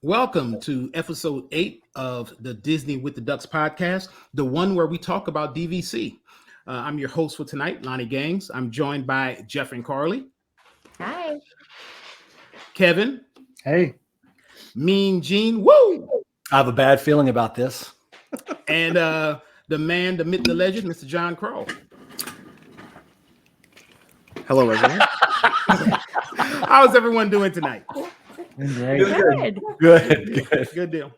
Welcome to episode 8 of the Disney with the Ducks podcast, the one where we talk about DVC. I'm your host for tonight, Lonnie Gaines. I'm joined by Jeff and Carly. Hi. Kevin. Hey. Mean Gene. Woo! I have a bad feeling about this. And the man, the myth, the legend, Mr. John Crow. Hello, everyone. How's everyone doing tnight? Good. Good deal.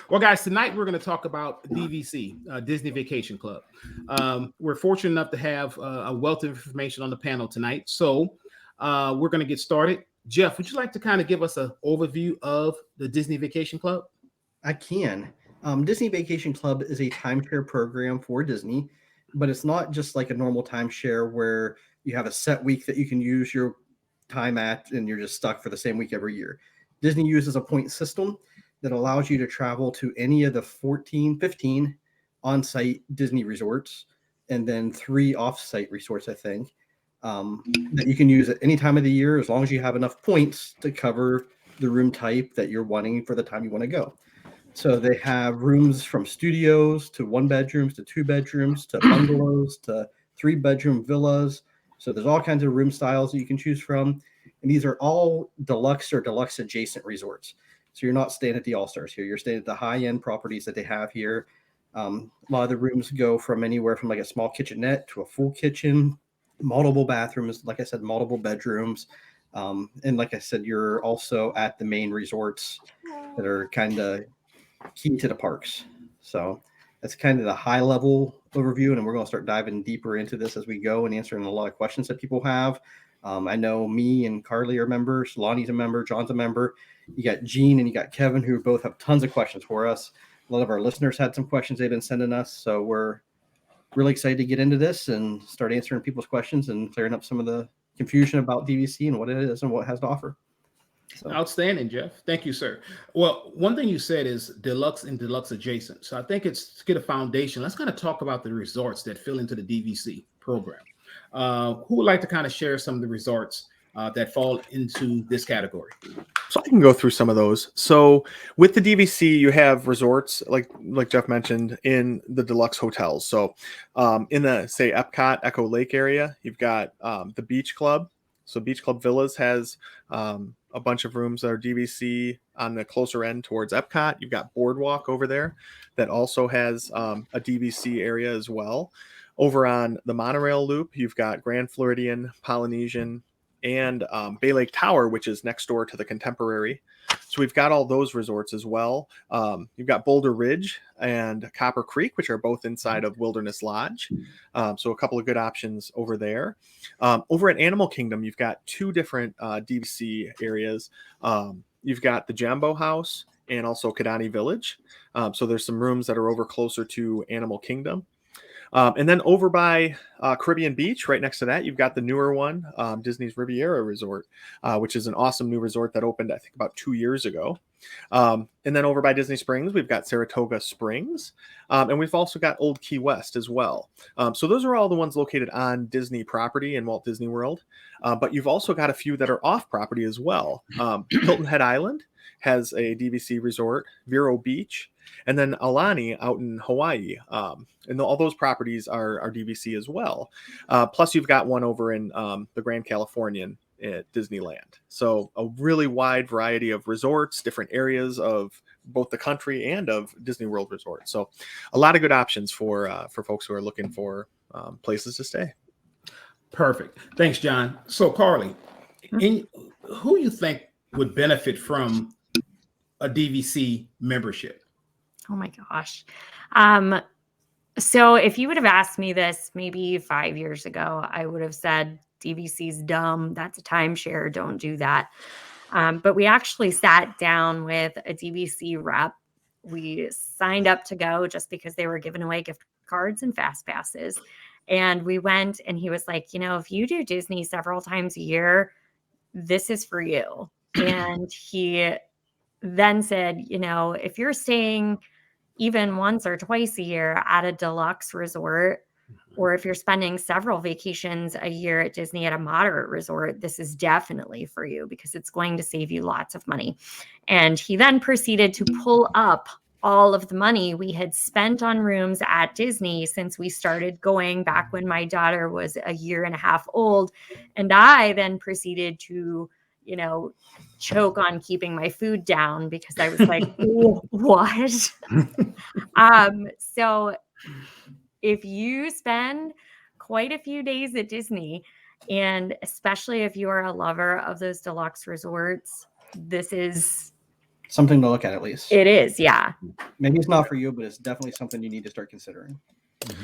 Well, guys, tonight we're going to talk about DVC, Disney Vacation Club. We're fortunate enough to have a wealth of information on the panel tonight. So we're going to get started. Jeff, would you like to kind of give us an overview of the Disney Vacation Club? I can. Disney Vacation Club is a timeshare program for Disney, but it's not just like a normal timeshare where you have a set week that you can use your time at and you're just stuck for the same week every year. Disney uses a point system that allows you to travel to any of the 15 on-site Disney resorts and then 3 off-site resorts, I think, that you can use at any time of the year as long as you have enough points to cover the room type that you're wanting for the time you want to go. So they have rooms from studios to 1 bedrooms to 2 bedrooms to bungalows to 3-bedroom villas. So there's all kinds of room styles that you can choose from. And these are all deluxe or deluxe adjacent resorts. So you're not staying at the All-Stars here. You're staying at the high-end properties that they have here. A lot of the rooms go from anywhere from like a small kitchenette to a full kitchen, multiple bathrooms, like I said, multiple bedrooms. And like I said, you're also at the main resorts that are kind of key to the parks. So that's kind of the high level overview, and we're going to start diving deeper into this as we go and answering a lot of questions that people have. I know me and Carly are members, Lonnie's a member, John's a member. You got Gene and you got Kevin, who both have tons of questions for us. A lot of our listeners had some questions they've been sending us, so we're really excited to get into this and start answering people's questions and clearing up some of the confusion about DVC and what it is and what it has to offer. So. Outstanding, Jeff. Thank you, sir. Well, one thing you said is deluxe and deluxe adjacent. So I think it's to get a foundation. Let's kind of talk about the resorts that fill into the DVC program. Who would like to kind of share some of the resorts that fall into this category? So I can go through some of those. So with the DVC, you have resorts like Jeff mentioned in the deluxe hotels. So in the, say, Epcot, Echo Lake area, you've got the Beach Club. So Beach Club Villas has a bunch of rooms that are DVC on the closer end towards Epcot. You've got Boardwalk over there that also has a DVC area as well. Over on the monorail loop, you've got Grand Floridian, Polynesian, and Bay Lake Tower, which is next door to the Contemporary. So we've got all those resorts as well. You've got Boulder Ridge and Copper Creek, which are both inside of Wilderness Lodge. So a couple of good options over there. Over at Animal Kingdom, you've got 2 different DVC areas. You've got the Jambo House and also Kidani Village. So there's some rooms that are over closer to Animal Kingdom. And then over by Caribbean Beach, right next to that, you've got the newer one, Disney's Riviera Resort, which is an awesome new resort that opened, I think, about 2 years ago. And then over by Disney Springs, we've got Saratoga Springs. And we've also got Old Key West as well. So those are all the ones located on Disney property in Walt Disney World. But you've also got a few that are off property as well. Hilton Head Island has a DVC resort, Vero Beach, and then Alani out in Hawaii. And all those properties are DVC as well. Plus, you've got one over in the Grand Californian at Disneyland. So a really wide variety of resorts, different areas of both the country and of Disney World resorts. So a lot of good options for folks who are looking for places to stay. Perfect. Thanks, John. So, Carly, who you think would benefit from a DVC membership? Oh my gosh. So if you would have asked me this maybe 5 years ago, I would have said DVC's dumb. That's a timeshare. Don't do that. But we actually sat down with a DVC rep. We signed up to go just because they were giving away gift cards and fast passes. And we went and he was like, if you do Disney several times a year, this is for you. And he then said, if you're staying even once or twice a year at a deluxe resort, Or if you're spending several vacations a year at Disney at a moderate resort, this is definitely for you because it's going to save you lots of money. And he then proceeded to pull up all of the money we had spent on rooms at Disney since we started going back when my daughter was a year and a half old. And I then proceeded to, choke on keeping my food down because I was like, what? So if you spend quite a few days at Disney, and especially if you are a lover of those deluxe resorts, this is something to look at least. It is, yeah. Maybe it's not for you, but it's definitely something you need to start considering.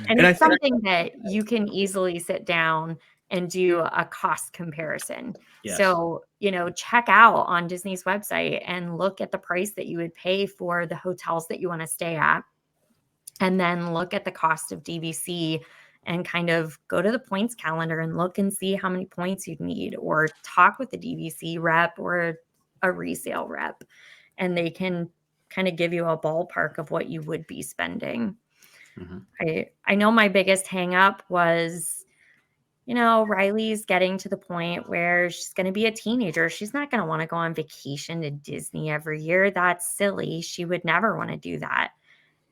And it's something that you can easily sit down and do a cost comparison. Yes. So, check out on Disney's website and look at the price that you would pay for the hotels that you want to stay at. And then look at the cost of DVC and kind of go to the points calendar and look and see how many points you'd need, or talk with the DVC rep or a resale rep. And they can kind of give you a ballpark of what you would be spending. Mm-hmm. I know my biggest hang up was, Riley's getting to the point where she's going to be a teenager. She's not going to want to go on vacation to Disney every year. That's silly. She would never want to do that.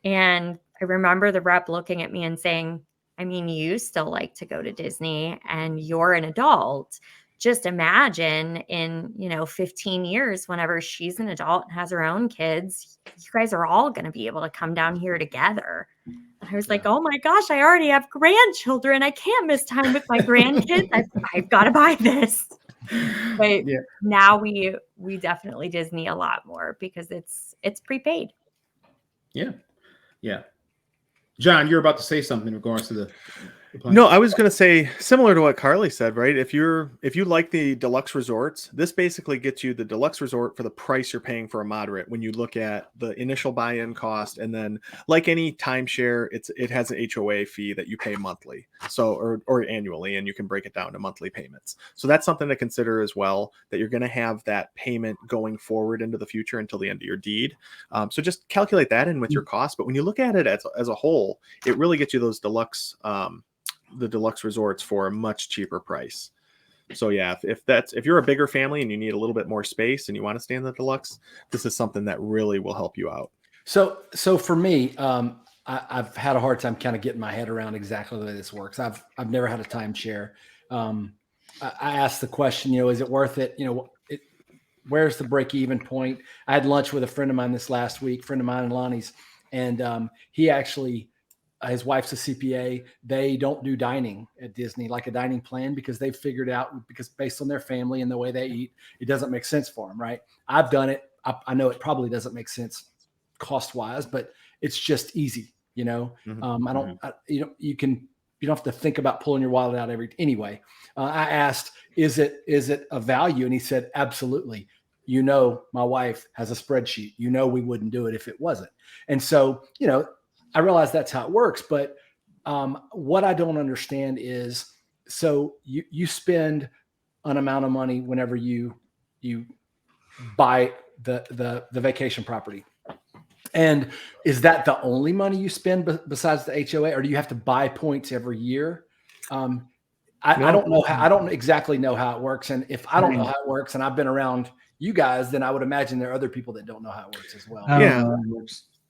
And I remember the rep looking at me and saying, I mean, you still like to go to Disney and you're an adult. Just imagine in, 15 years, whenever she's an adult and has her own kids, you guys are all going to be able to come down here together. And I was like, oh my gosh, I already have grandchildren. I can't miss time with my grandkids. I've got to buy this. But now we definitely Disney a lot more because it's prepaid. Yeah. Yeah. John, you're about to say something in regards to the No, I was going to say similar to what Carly said, right? If you like the deluxe resorts, this basically gets you the deluxe resort for the price you're paying for a moderate when you look at the initial buy-in cost. And then like any timeshare, it has an HOA fee that you pay monthly. So, or annually, and you can break it down to monthly payments. So that's something to consider as well, that you're going to have that payment going forward into the future until the end of your deed. So just calculate that in with your cost. But when you look at it as a whole, it really gets you those deluxe, the deluxe resorts for a much cheaper price. So yeah, if you're a bigger family and you need a little bit more space and you want to stay in the deluxe, this is something that really will help you out. So for me, I've had a hard time kind of getting my head around exactly the way this works. I've never had a timeshare. I asked the question, is it worth it? Where's the break even point? I had lunch with a friend of mine this last week, friend of mine and Lonnie's, and he actually, his wife's a CPA. They don't do dining at Disney, like a dining plan, because they've figured out, because based on their family and the way they eat, it doesn't make sense for them. Right. I've done it. I know it probably doesn't make sense cost wise, but it's just easy. You don't have to think about pulling your wallet out anyway. I asked, is it a value? And he said, absolutely. My wife has a spreadsheet, we wouldn't do it if it wasn't. And so, I realize that's how it works, but what I don't understand is, so you spend an amount of money whenever you buy the vacation property, and is that the only money you spend besides the HOA, or do you have to buy points every year? I don't know how. I don't exactly know how it works, and if I don't know how it works, and I've been around you guys, then I would imagine there are other people that don't know how it works as well. Yeah.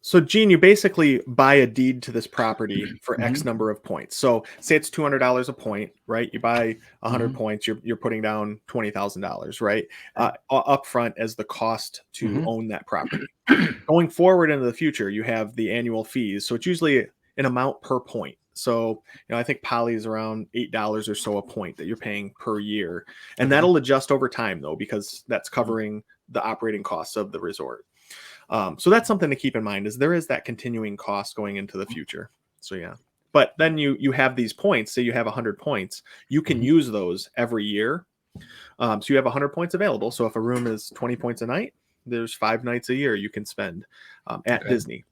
So, Gene, you basically buy a deed to this property for X number of points. So, say it's $200 a point, right? You buy 100 points, you're putting down $20,000, right? Upfront as the cost to own that property. Going forward into the future, you have the annual fees. So, it's usually an amount per point. So, I think Poly is around $8 or so a point that you're paying per year. And that'll adjust over time, though, because that's covering the operating costs of the resort. So that's something to keep in mind, is there is that continuing cost going into the future. So yeah, but then you have these points. Say you have 100 points, you can use those every year. So you have 100 points available. So if a room is 20 points a night, there's 5 nights a year you can spend at Disney.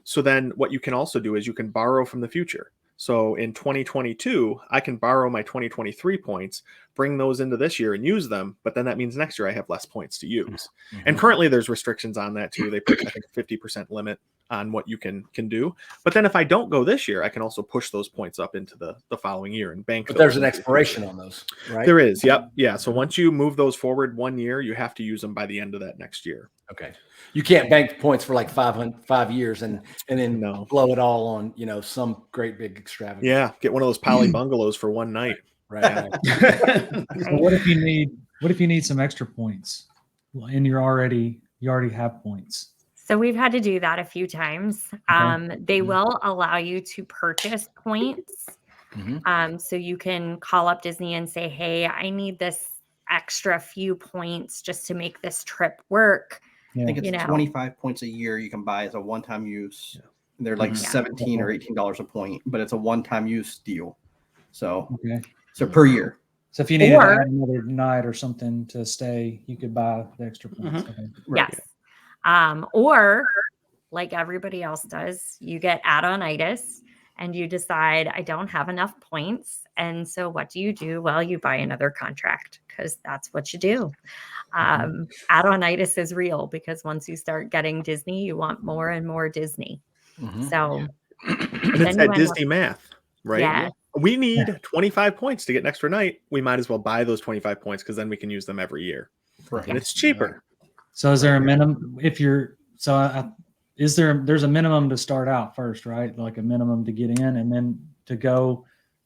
So then what you can also do is you can borrow from the future. So in 2022, I can borrow my 2023 points, bring those into this year and use them. But then that means next year I have less points to use. And currently there's restrictions on that too. They put, I think, 50% limit on what you can do. But then if I don't go this year, I can also push those points up into the following year and bank. But there's an expiration on those, right? There is. Yep. Yeah. So once you move those forward 1 year, you have to use them by the end of that next year. Okay. You can't bank points for like 5 years and then blow it all on, some great big extravagance. Yeah. Get one of those poly bungalows for one night. Right. So what if you need some extra points and you already have points? So we've had to do that a few times. They will allow you to purchase points. So you can call up Disney and say, hey, I need this extra few points just to make this trip work. I think it's 25 points a year you can buy as a one-time use. Yeah. They're like $17 or $18 a point, but it's a one-time use deal. So, so per year. So if you need to add another night or something to stay, you could buy the extra points. Yes. Or like everybody else does, you get add-on-itis and you decide I don't have enough points. And so what do? Well, you buy another contract because that's what you do. Add-on-itis is real because once you start getting Disney, you want more and more Disney. So it's that Disney math, right? Yeah. We need 25 points to get an extra night. We might as well buy those 25 points because then we can use them every year. Right. And it's cheaper. So is there a minimum there's a minimum to start out first, right? Like a minimum to get in, and then to go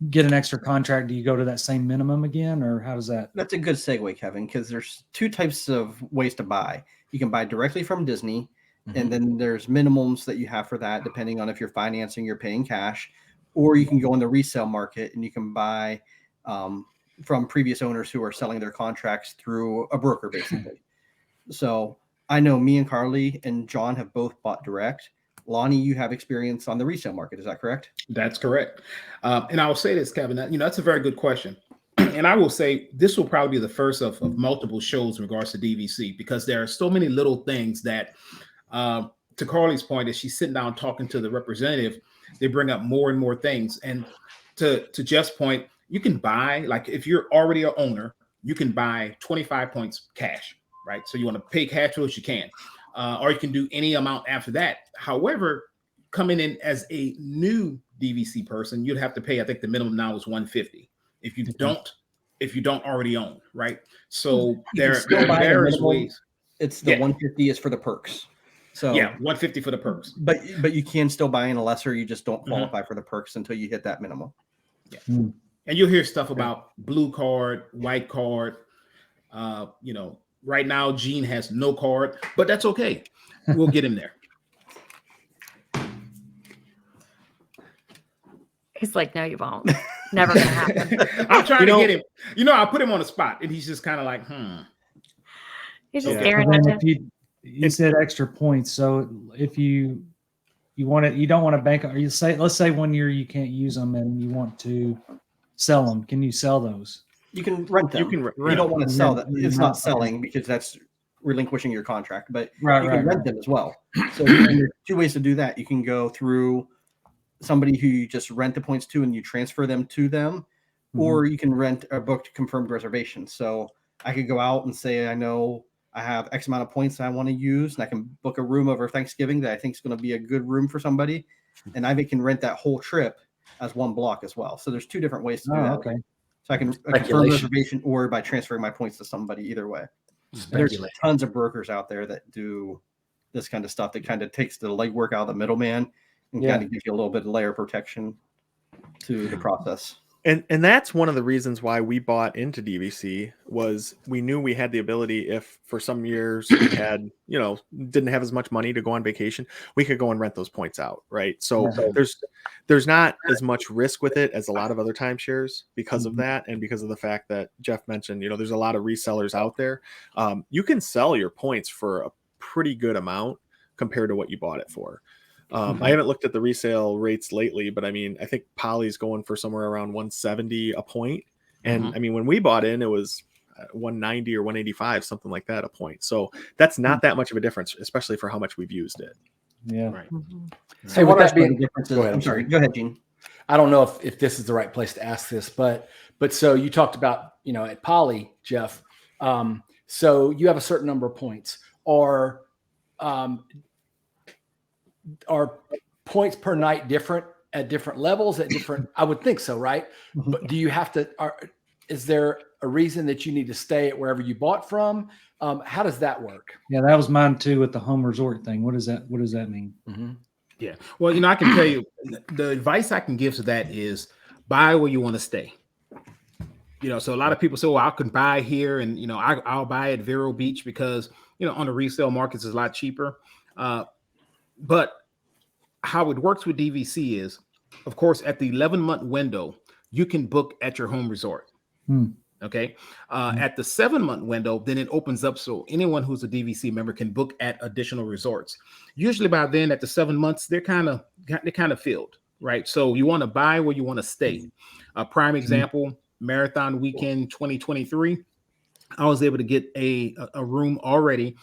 get an extra contract, do you go to that same minimum again, or how does that? That's a good segue, Kevin, because there's two types of ways to buy. You can buy directly from Disney, and then there's minimums that you have for that, depending on if you're financing, you're paying cash, or you can go in the resale market and you can buy from previous owners who are selling their contracts through a broker, basically. So I know me and Carly and John have both bought direct. Lonnie, you have experience on the resale market. Is that correct? That's correct. And I will say this, Kevin, that's a very good question. And I will say this will probably be the first of multiple shows in regards to DVC, because there are so many little things that, to Carly's point, as she's sitting down talking to the representative, they bring up more and more things. And to Jeff's point, you can buy, like if you're already an owner, you can buy 25 points cash, right? So you want to pay cash for it, you can. Or you can do any amount after that. However, coming in as a new DVC person, you'd have to pay, I think the minimum now is $150 if you don't already own, right? So there are various ways. It's the $150 is for the perks. So yeah, $150 for the perks. But you can still buy in a lesser, you just don't qualify for the perks until you hit that minimum. Yeah. And you'll hear stuff about blue card, white card, right now, Gene has no card, but that's okay. We'll get him there. He's like, no, you won't. Never gonna happen. I'm trying to get him. I put him on the spot, and he's just kind of like, He's just staring at you. You said extra points, so if you want it, you don't want to bank. Or let's say 1 year you can't use them, and you want to sell them. Can you sell those? You can rent them. You don't want to sell them. It's not selling because that's relinquishing your contract, but you can rent them as well. So there's two ways to do that. You can go through somebody who you just rent the points to and you transfer them to them, or you can rent a booked confirmed reservation. So I could go out and say, I know I have X amount of points I want to use, and I can book a room over Thanksgiving that I think is going to be a good room for somebody, and I can rent that whole trip as one block as well. So there's two different ways to do that. Okay. So I can confirm reservation or by transferring my points to somebody, either way. There's tons of brokers out there that do this kind of stuff that kind of takes the legwork out of the middleman and kind of gives you a little bit of layer protection to the process. And that's one of the reasons why we bought into DVC was we knew we had the ability, if for some years we had, didn't have as much money to go on vacation, we could go and rent those points out, right? So there's not as much risk with it as a lot of other timeshares because of that, and because of the fact that Jeff mentioned, there's a lot of resellers out there. You can sell your points for a pretty good amount compared to what you bought it for. I haven't looked at the resale rates lately, but I think Poly's going for somewhere around 170 a point. And when we bought in, it was 190 or 185, something like that a point. So that's not that much of a difference, especially for how much we've used it. Yeah. Right. Hey, with that being, I'm sorry. Go ahead, Gene. I don't know if this is the right place to ask this, but so you talked about, at Poly, Jeff. So you have a certain number of points, or are points per night different at different levels at different? I would think so, right? But do you have to? Is there a reason that you need to stay at wherever you bought from? How does that work? Yeah, that was mine too with the home resort thing. What does that mean? Mm-hmm. Yeah. Well, I can tell you the advice I can give to that is buy where you want to stay. So a lot of people say, well, I can buy here and, I'll buy at Vero Beach because, on the resale markets is a lot cheaper. But how it works with DVC is, of course, at the 11-month window, you can book at your home resort. Okay. At the 7-month window, then it opens up. So anyone who's a DVC member can book at additional resorts. Usually by then at the 7 months, they're kind of filled, right? So you want to buy where you want to stay. A prime example, Marathon Weekend 2023, I was able to get a room already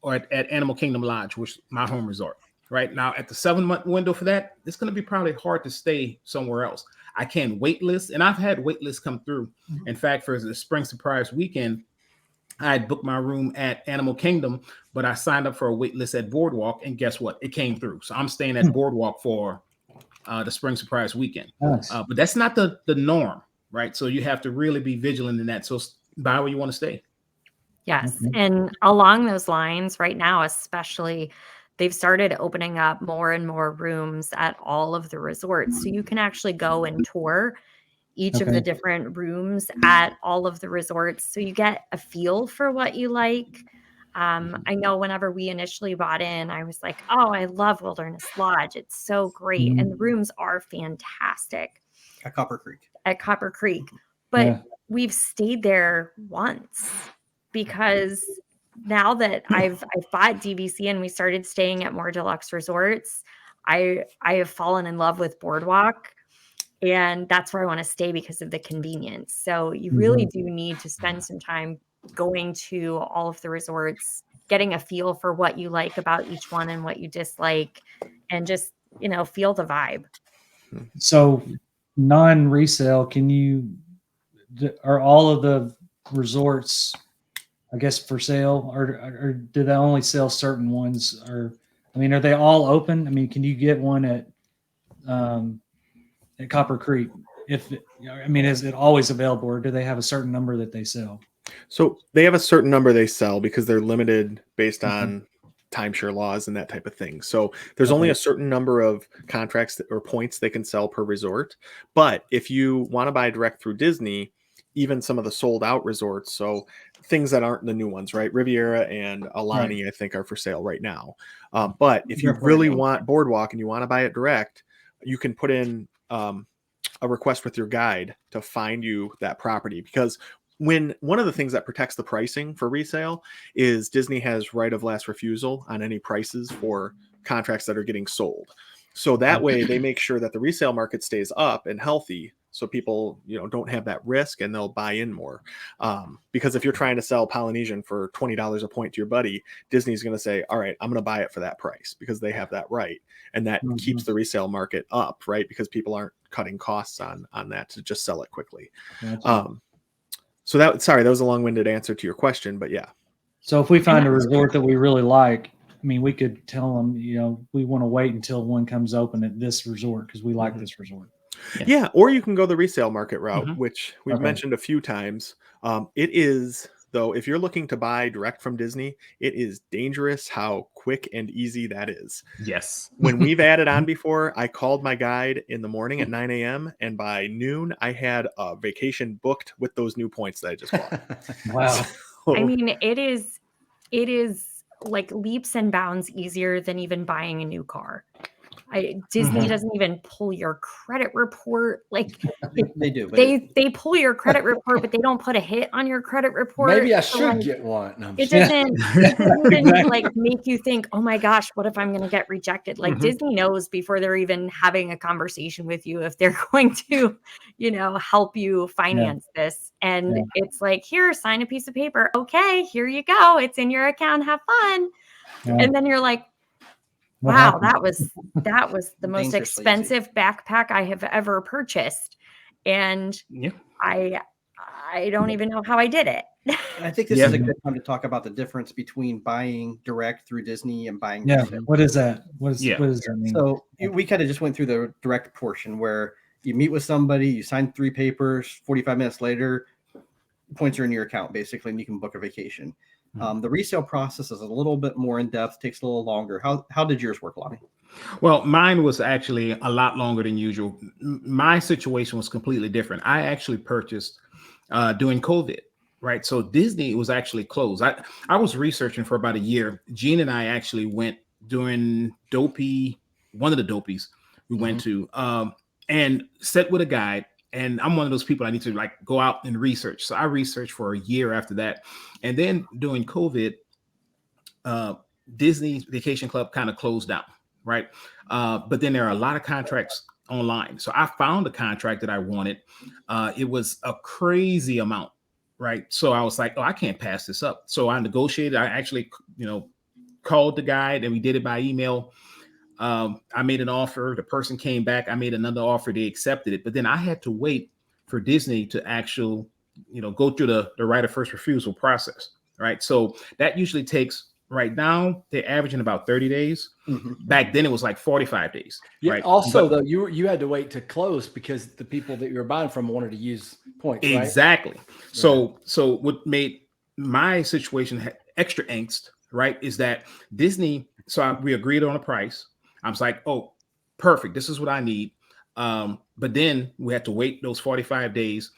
at Animal Kingdom Lodge, which is my home resort. Right now, at the 7-month window for that, it's going to be probably hard to stay somewhere else. I can wait list, and I've had wait lists come through. In fact, for the Spring Surprise Weekend, I had booked my room at Animal Kingdom, but I signed up for a wait list at Boardwalk, and guess what? It came through. So I'm staying at Boardwalk for the Spring Surprise Weekend. Nice. But that's not the norm. Right. So you have to really be vigilant in that. So buy where you want to stay. Yes. And along those lines right now, especially, they've started opening up more and more rooms at all of the resorts. So you can actually go and tour each of the different rooms at all of the resorts. So you get a feel for what you like. I know whenever we initially bought in, I was like, oh, I love Wilderness Lodge. It's so great. And the rooms are fantastic. At Copper Creek. But we've stayed there once because now that I've bought DVC and we started staying at more deluxe resorts, I have fallen in love with Boardwalk, and that's where I want to stay because of the convenience. So you really do need to spend some time going to all of the resorts, getting a feel for what you like about each one and what you dislike, and just, feel the vibe. So non-resale, are all of the resorts, I guess, for sale, or do they only sell certain ones? Or, are they all open? Can you get one at Copper Creek? Is it always available, or do they have a certain number that they sell? So they have a certain number they sell because they're limited based on timeshare laws and that type of thing. So there's only a certain number of contracts or points they can sell per resort. But if you want to buy direct through Disney, even some of the sold out resorts, so things that aren't the new ones, right? Riviera and Lonnie, I think, are for sale right now. But if you really want Boardwalk and you want to buy it direct, you can put in a request with your guide to find you that property, because one of the things that protects the pricing for resale is Disney has right of last refusal on any prices for contracts that are getting sold. So that way they make sure that the resale market stays up and healthy, so people, don't have that risk and they'll buy in more. Because if you're trying to sell Polynesian for $20 a point to your buddy, Disney's going to say, all right, I'm going to buy it for that price because they have that right. And that keeps the resale market up, right? Because people aren't cutting costs on that to just sell it quickly. So that was a long-winded answer to your question, but yeah. So if we find a resort that we really like, we could tell them, we want to wait until one comes open at this resort because we like this resort. Yeah. Or you can go the resale market route, which we've mentioned a few times. It is, though, if you're looking to buy direct from Disney, it is dangerous how quick and easy that is. Yes. When we've added on before, I called my guide in the morning at 9 a.m. and by noon, I had a vacation booked with those new points that I just bought. Wow. So, It is like leaps and bounds easier than even buying a new car. Disney doesn't even pull your credit report. Like they do. But they pull your credit report, but they don't put a hit on your credit report. Maybe I So, should get one. No, it doesn't like make you think, oh my gosh, what if I'm going to get rejected? Like Disney knows before they're even having a conversation with you if they're going to, help you finance this. And it's like, here, sign a piece of paper. Okay, here you go. It's in your account. Have fun. Yeah. And then you're like, wow, that was the most expensive backpack I have ever purchased. And I don't even know how I did it. I think this Yeah. is a good time to talk about the difference between buying direct through Disney and buying Yeah. resale. What is that? What Yeah. does that mean? So we kind of just went through the direct portion where you meet with somebody, you sign 3 papers, 45 minutes later, points are in your account basically, and you can book a vacation. The resale process is a little bit more in depth, takes a little longer. How did yours work, Lonnie? Well, mine was actually a lot longer than usual. My situation was completely different. I actually purchased during COVID, right? So Disney was actually closed. I was researching for about a year. Gene and I actually went during one of the Dopies we went to, and sat with a guide. And I'm one of those people I need to like go out and research. So I researched for a year after that. And then during COVID, Disney's Vacation Club kind of closed down, right? But then there are a lot of contracts online. So I found a contract that I wanted. It was a crazy amount, right? So I was like, oh, I can't pass this up. So I negotiated. I actually, called the guide and we did it by email. I made an offer. The person came back. I made another offer. They accepted it. But then I had to wait for Disney to actually, go through the right of first refusal process, right? So that usually takes, right now, they're averaging about 30 days. Back then, it was like 45 days. Yeah. Right? Also, though, you had to wait to close because the people that you were buying from wanted to use points. Exactly. Right? So what made my situation extra angst, right, is that Disney. So we agreed on a price. I was like, oh, perfect. This is what I need. But then we had to wait those 45 days,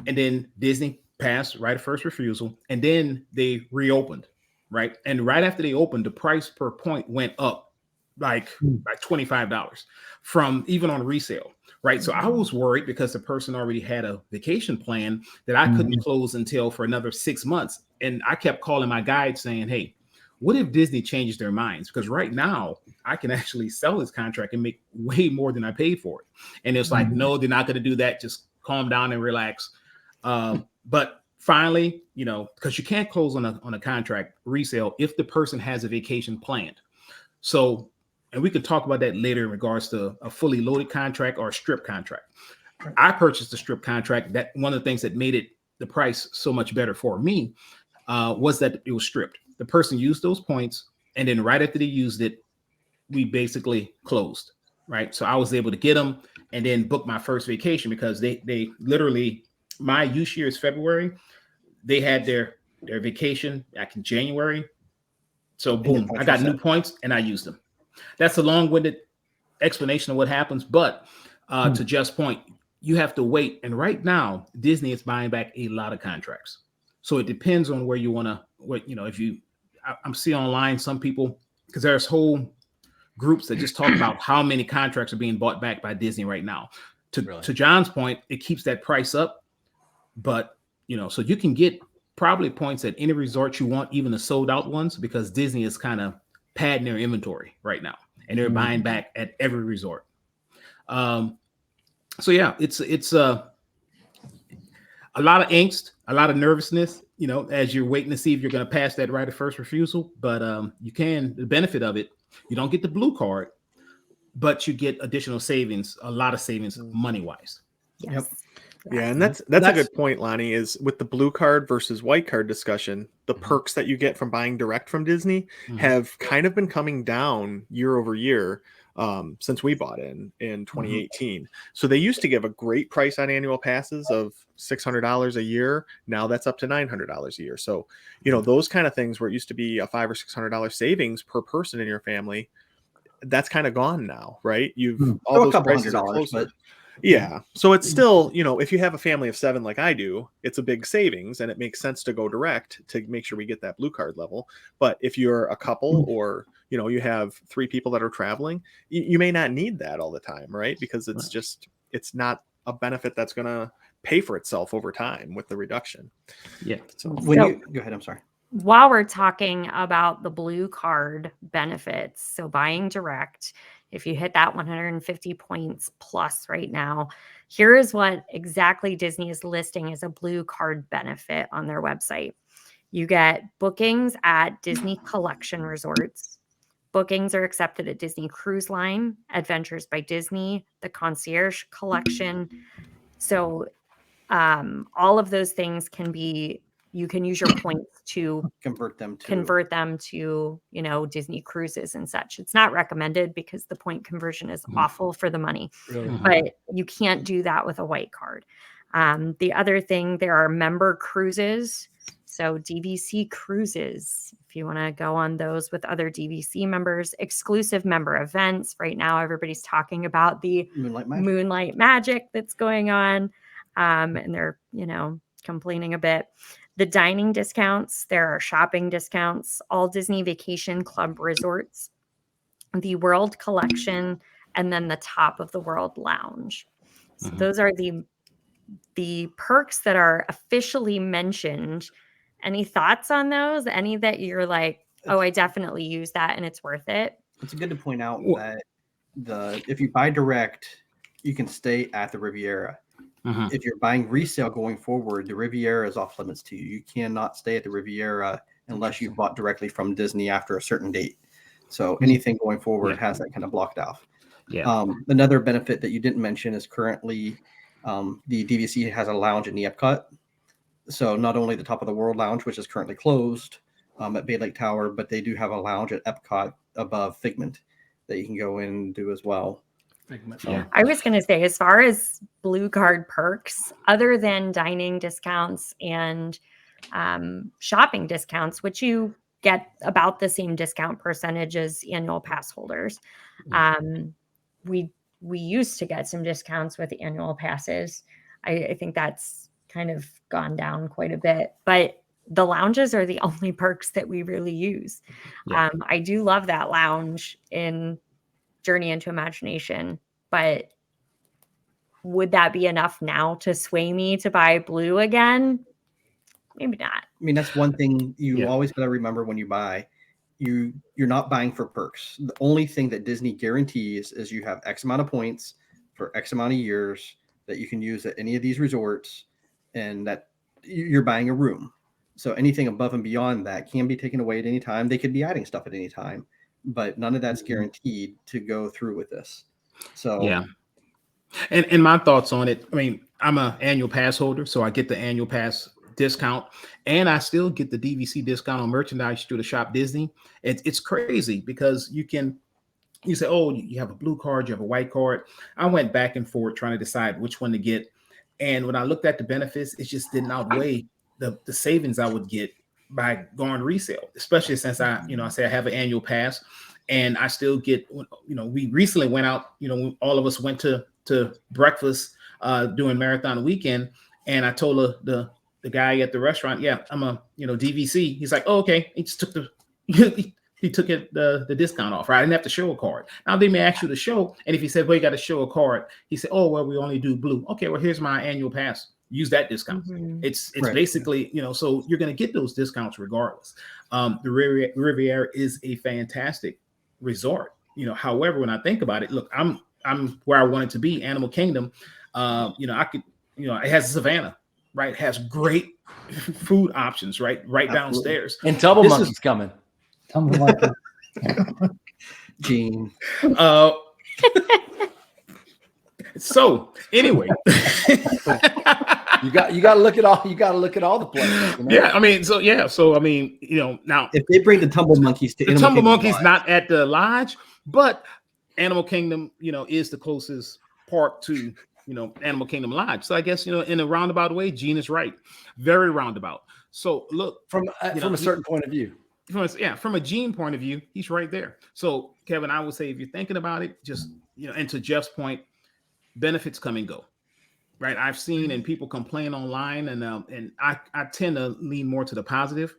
and then Disney passed right of first refusal, and then they reopened. Right. And right after they opened, the price per point went up like $25 from even on resale. Right. So I was worried because the person already had a vacation plan that I couldn't close until for another 6 months. And I kept calling my guide saying, hey, what if Disney changes their minds? Because right now I can actually sell this contract and make way more than I paid for it. And it's like, no, they're not going to do that. Just calm down and relax. But finally, because you can't close on a contract resale if the person has a vacation planned. So, and we could talk about that later in regards to a fully loaded contract or a strip contract. I purchased a strip contract. That one of the things that made the price so much better for me was that it was stripped. The person used those points, and then right after they used it, we basically closed. Right. So I was able to get them and then book my first vacation because they literally, my use year is February. They had their vacation back in January. So boom, I got new points and I used them. That's a long-winded explanation of what happens. But to Jeff's point, you have to wait. And right now, Disney is buying back a lot of contracts. So it depends on where you want to, I'm seeing online some people, because there's whole groups that just talk about how many contracts are being bought back by Disney right now. To John's point, it keeps that price up. But so you can get probably points at any resort you want, even the sold out ones, because Disney is kind of padding their inventory right now, and they're buying back at every resort. So yeah, it's a lot of angst, a lot of nervousness, as you're waiting to see if you're going to pass that right of first refusal. But the benefit of it, you don't get the blue card, but you get additional savings, a lot of savings money wise. Yes. Yep. Yeah, and that's a good point, Lonnie, is with the blue card versus white card discussion, the perks that you get from buying direct from Disney have kind of been coming down year over year since we bought in 2018. So they used to give a great price on annual passes of $600 a year. Now that's up to $900 a year. So, those kind of things where it used to be a $500 or $600 savings per person in your family, that's kind of gone now, right? You've all those prices are closer. But yeah. So it's still, if you have a family of 7 like I do, it's a big savings and it makes sense to go direct to make sure we get that blue card level. But if you're a couple or, you have 3 people that are traveling, you may not need that all the time, right? Because it's not a benefit that's going to pay for itself over time with the reduction. Yeah. So go ahead. I'm sorry. While we're talking about the blue card benefits, so buying direct, if you hit that 150 points plus right now, here is what exactly Disney is listing as a blue card benefit on their website. You get bookings at Disney Collection Resorts. Bookings are accepted at Disney Cruise Line, Adventures by Disney, the Concierge Collection. So all of those things can be you can use your points to convert them to, you know, Disney cruises and such. It's not recommended because the point conversion is awful for the money, Really? but you can't do that with a white card. The other thing, there are member cruises. So DVC cruises, if you want to go on those with other DVC members, exclusive member events. Right now, everybody's talking about the Moonlight Magic that's going on. And they're, you know, complaining a bit. The dining discounts, there are shopping discounts, all Disney Vacation Club resorts, the World Collection, and then the Top of the World Lounge. So those are the perks that are officially mentioned. Any thoughts on those? Any that you're like, oh, I definitely use that and it's worth it? It's good to point out that if you buy direct, you can stay at the Riviera. If you're buying resale going forward, the Riviera is off limits to you. You cannot stay at the Riviera unless you bought directly from Disney after a certain date. So anything going forward has that kind of blocked off. Yeah. Another benefit that you didn't mention is currently the DVC has a lounge in the Epcot. So not only the Top of the World Lounge, which is currently closed at Bay Lake Tower, but they do have a lounge at Epcot above Figment that you can go in and do as well. I was going to say, as far as Blue Card perks, other than dining discounts and shopping discounts, which you get about the same discount percentage as annual pass holders, we used to get some discounts with annual passes. I think that's kind of gone down quite a bit, but the lounges are the only perks that we really use. I do love that lounge in Journey into Imagination, but would that be enough now to sway me to buy Blue again? Maybe not. I mean, that's one thing you always got to remember when you buy. You're not buying for perks. The only thing that Disney guarantees is you have X amount of points for X amount of years that you can use at any of these resorts, and that you're buying a room. So anything above and beyond that can be taken away at any time. They could be adding stuff at any time, but none of that's guaranteed to go through with this. So and my thoughts on it. I mean, I'm an annual pass holder, so I get the annual pass discount, and I still get the DVC discount on merchandise through the Shop Disney. It's crazy because you say, oh, you have a blue card, you have a white card. I went back and forth trying to decide which one to get, and when I looked at the benefits, it just didn't outweigh the savings I would get by going resale, especially since I say I have an annual pass, and I still get, we recently went out, all of us went to breakfast during marathon weekend, and I told the guy at the restaurant, I'm a DVC. He's like, oh, okay. He just took he took the discount off, right? I didn't have to show a card. Now they may ask you to show, and if he said, well, you got to show a card, he said, oh, well, we only do Blue. Okay, well, here's my annual pass. Use that discount. It's right. Basically, so you're going to get those discounts regardless. The Riviera is a fantastic resort. However, when I think about it, look, I'm where I wanted to be, Animal Kingdom. I could, it has a Savannah, right? It has great food options, right downstairs. And Tumble Monkey's coming. Tumble Monkey. Gene. So anyway, you got to look at all. You got to look at all the places. Yeah, I mean, now if they bring the Tumble Monkeys to the Tumble Monkeys, not at the lodge, but Animal Kingdom, is the closest park to Animal Kingdom Lodge. So I guess in a roundabout way, Gene is right, very roundabout. So look, from a certain point of view. From a Gene point of view, he's right there. So Kevin, I would say if you're thinking about it, just and to Jeff's point, benefits come and go, right? I've seen and people complain online, and I tend to lean more to the positive,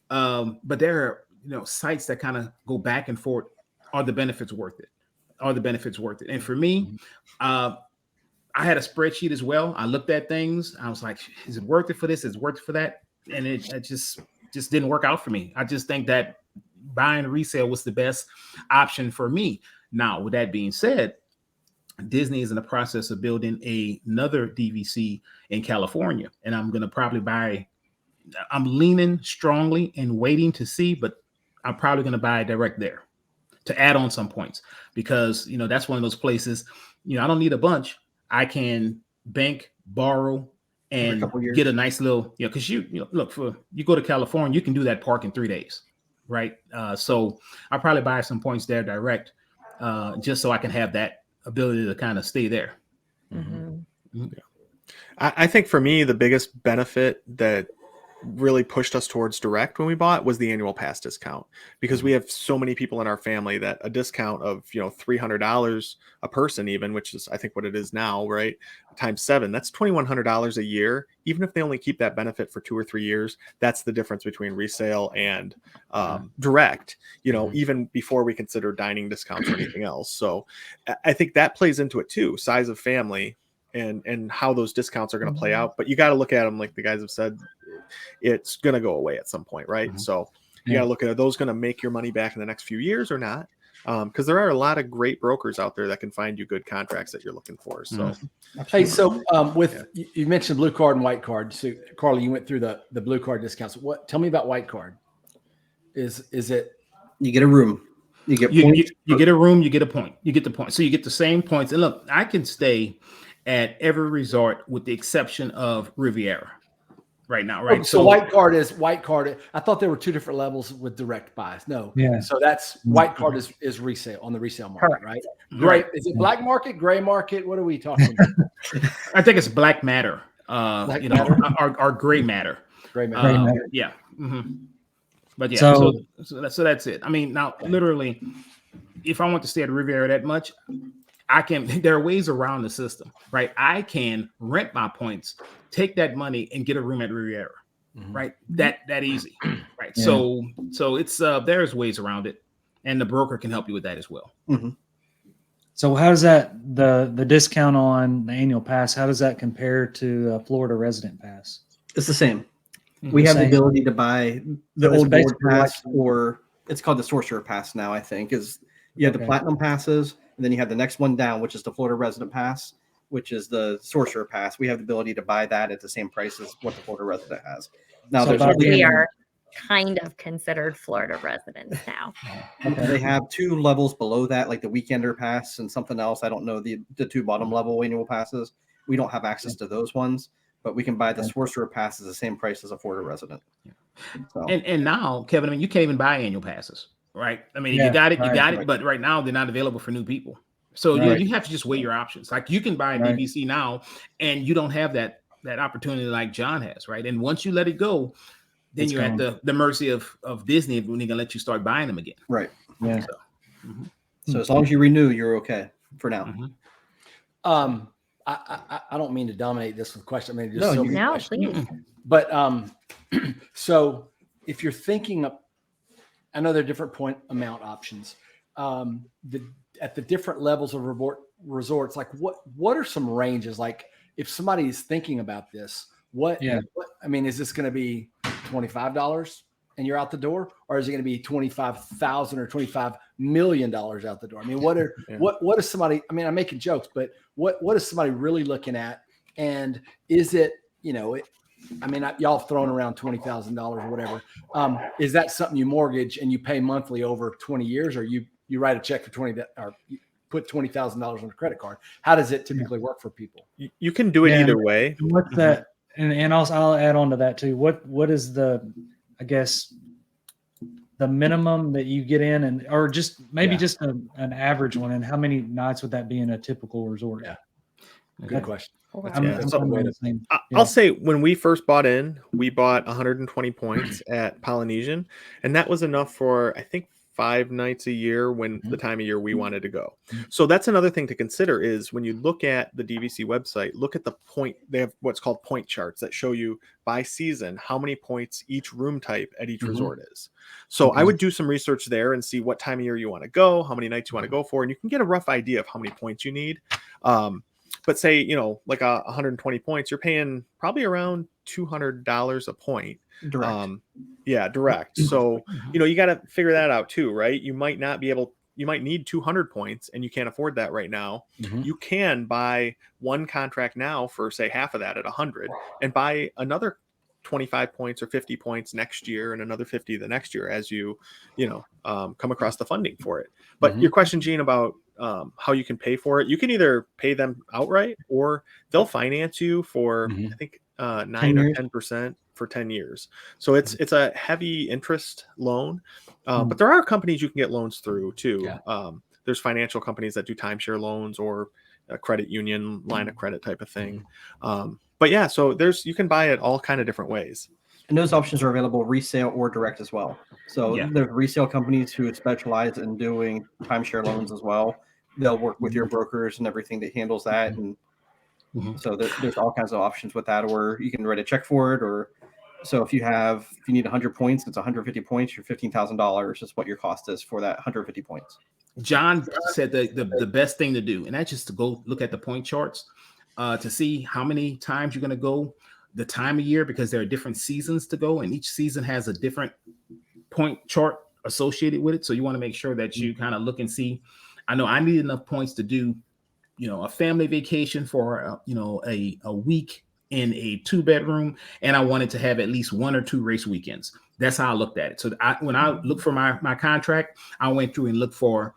but there are sites that kind of go back and forth. Are the benefits worth it? Are the benefits worth it? And for me, I had a spreadsheet as well. I looked at things. I was like, is it worth it for this? Is it worth it for that? And it just didn't work out for me. I just think that buying resale was the best option for me. Now, with that being said, Disney is in the process of building another DVC in California, and I'm going to probably I'm leaning strongly and waiting to see, but I'm probably going to buy direct there to add on some points, because that's one of those places, I don't need a bunch. I can bank, borrow, Every and couple years. get a nice little, because look, you go to California, you can do that park in 3 days, right? So I'll probably buy some points there direct, just so I can have that ability to kind of stay there. Mhm. I think for me, the biggest benefit that really pushed us towards direct when we bought was the annual pass discount, because we have so many people in our family that a discount of $300 a person, even, which is I think what it is now, right, times 7, that's $2,100 a year. Even if they only keep that benefit for 2 or 3 years, that's the difference between resale and direct, even before we consider dining discounts or anything else. So I think that plays into it too, size of family and how those discounts are going to play out. But you got to look at them, like the guys have said, it's going to go away at some point, right? So you got to look at, are those going to make your money back in the next few years or not? Because there are a lot of great brokers out there that can find you good contracts that you're looking for. So, hey, so you mentioned blue card and white card. So Carly, you went through the blue card discounts. Tell me about white card. Is it You get a room, you get You points. get a room, you get a point, you get the point. So you get the same points. And look, I can stay at every resort with the exception of Riviera right now, right? So white card is white card. I thought there were 2 different levels with direct buys. No. Yeah. So that's white card is resale on the resale market, right? Great. Is it black market, gray market? What are we talking about? I think it's black matter. Black matter? Or gray matter. Gray matter. Yeah. But yeah, So that's it. I mean, now literally, if I want to stay at Riviera that much, I can. There are ways around the system, right? I can rent my points, take that money, and get a room at Riviera, right? That easy, right? Yeah. So it's there's ways around it, and the broker can help you with that as well. So how does that the discount on the annual pass? How does that compare to a Florida resident pass? It's the same. We have the ability to buy the So it's old board basically pass, like- or it's called the sorcerer pass now, I think. Is you have the platinum passes, and then you have the next one down, which is the Florida resident pass, which is the sorcerer pass. We have the ability to buy that at the same price as what the Florida resident has. Now So there's about We are kind of considered Florida residents now. they have 2 levels below that, like the weekender pass and something else. I don't know the 2 bottom level annual passes. We don't have access to those ones, but we can buy the sorcerer pass at the same price as a Florida resident. So And now, Kevin, I mean, you can't even buy annual passes, right? I mean, Yeah, you got it, right. but right now they're not available for new people. So Right. you have to just weigh your options. Like you can buy a Right. DVC now, and you don't have that opportunity like John has, right? And once you let it go, then It's you're gone. at the mercy of Disney when they're gonna let you start buying them again. right. Yeah. So as long as you renew, you're okay for now. I don't mean to dominate this with questions. I mean, just No, so you- many No, questions. please. But so if you're thinking of, I know there are different point amount options. At the different levels of resorts, like what are some ranges? Like if somebody is thinking about this, I mean, is this going to be $25 and you're out the door, or is it going to be $25,000 or $25 million out the door? I mean, what is somebody? I mean, I'm making jokes, but what is somebody really looking at? And is it, I mean, y'all have thrown around $20,000 or whatever. Is that something you mortgage and you pay monthly over 20 years, or you write a check for 20 or you put $20,000 on a credit card? How does it typically work for people? You can do it Yeah. either way. And what's that? And also I'll add on to that too. What is the, I guess, the minimum that you get in, and or just maybe just an average one, and how many nights would that be in a typical resort? Yeah. Good question. I'm Yeah. kind of the same. I'll say when we first bought in, we bought 120 points at Polynesian, and that was enough for, I think, 5 nights a year when the time of year we wanted to go. So that's another thing to consider is when you look at the DVC website, look at the point. They have what's called point charts that show you by season how many points each room type at each resort is. So I would do some research there and see what time of year you want to go, how many nights you want to go for, and you can get a rough idea of how many points you need. But say, like 120 points, you're paying probably around $200 a point. Direct. Direct. So, you got to figure that out too, right? You might need 200 points and you can't afford that right now. You can buy one contract now for say half of that at 100 and buy another 25 points or 50 points next year and another 50 the next year as you come across the funding for it. But your question, Gene, about how you can pay for it, you can either pay them outright or they'll finance you for, I think 9 or 10% for 10 years. So it's a heavy interest loan, but there are companies you can get loans through too. Yeah. There's financial companies that do timeshare loans or a credit union line of credit type of thing. But yeah, so you can buy it all kind of different ways. And those options are available resale or direct as well. So there's resale companies who specialize in doing timeshare loans as well. They'll work with your brokers and everything that handles that. And so there's all kinds of options with that, or you can write a check for it. Or so if you need 100 points, it's 150 points, you're $15,000 is what your cost is for that 150 points. John said the best thing to do, and that's just to go look at the point charts to see how many times you're going to go, the time of year, because there are different seasons to go, and each season has a different point chart associated with it. So you want to make sure that you kind of look and see. I know I need enough points to do, a family vacation for a week in a 2-bedroom, and I wanted to have at least 1 or 2 race weekends. That's how I looked at it. So when I looked for my contract, I went through and looked for,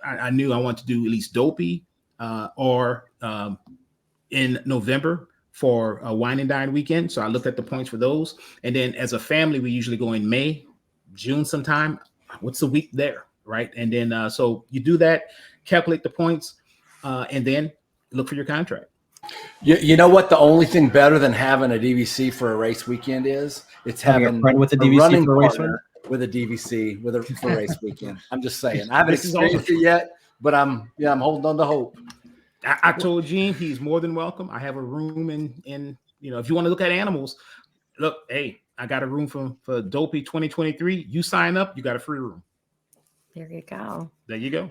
I knew I wanted to do at least Dopey or in November for a wine and dine weekend. So I looked at the points for those. And then as a family, we usually go in May, June sometime. What's the week there, right? And then so you do that, calculate the points, and then look for your contract. You know what? The only thing better than having a DVC for a race weekend is it's having a friend with a DVC running for a race partner with a DVC for a race weekend. I'm just saying. I haven't experienced it yet, but I'm holding on to hope. I told Gene he's more than welcome. I have a room in if you want to look at animals, look, hey, I got a room for Dopey 2023. You sign up, you got a free room. There you go. There you go.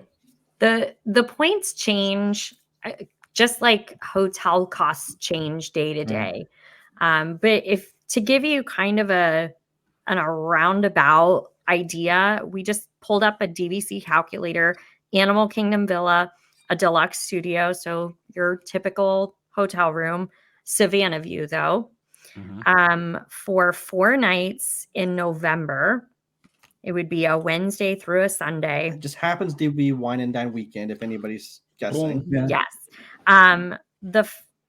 The points change just like hotel costs change day to day. But if to give you kind of a roundabout idea, we just pulled up a DVC calculator, Animal Kingdom Villa, a deluxe studio, so your typical hotel room, Savannah View though, for 4 nights in November. It would be a Wednesday through a Sunday. It just happens to be wine and dine weekend, if anybody's guessing. Yeah. Yes.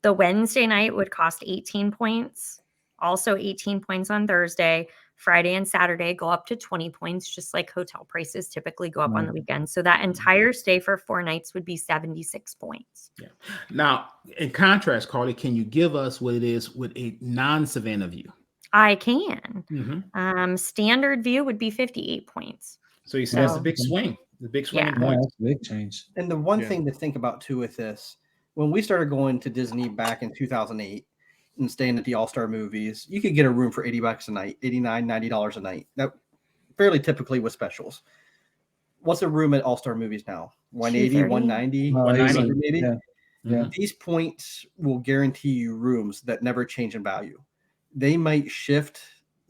The Wednesday night would cost 18 points. Also 18 points on Thursday. Friday and Saturday go up to 20 points, just like hotel prices typically go up on the weekend. So that entire stay for 4 nights would be 76 points. Yeah. Now, in contrast, Carly, can you give us what it is with a non-Savannah view? I can. Standard view would be 58 points. So you see that's a big swing. The big swing in points. That's a big change. And the one thing to think about too with this, when we started going to Disney back in 2008 and staying at the All-Star movies, you could get a room for $80 a night, $89, $90 a night. That fairly typically with specials. What's a room at All-Star movies now? 180, 190, 190 maybe? Yeah. These points will guarantee you rooms that never change in value. They might shift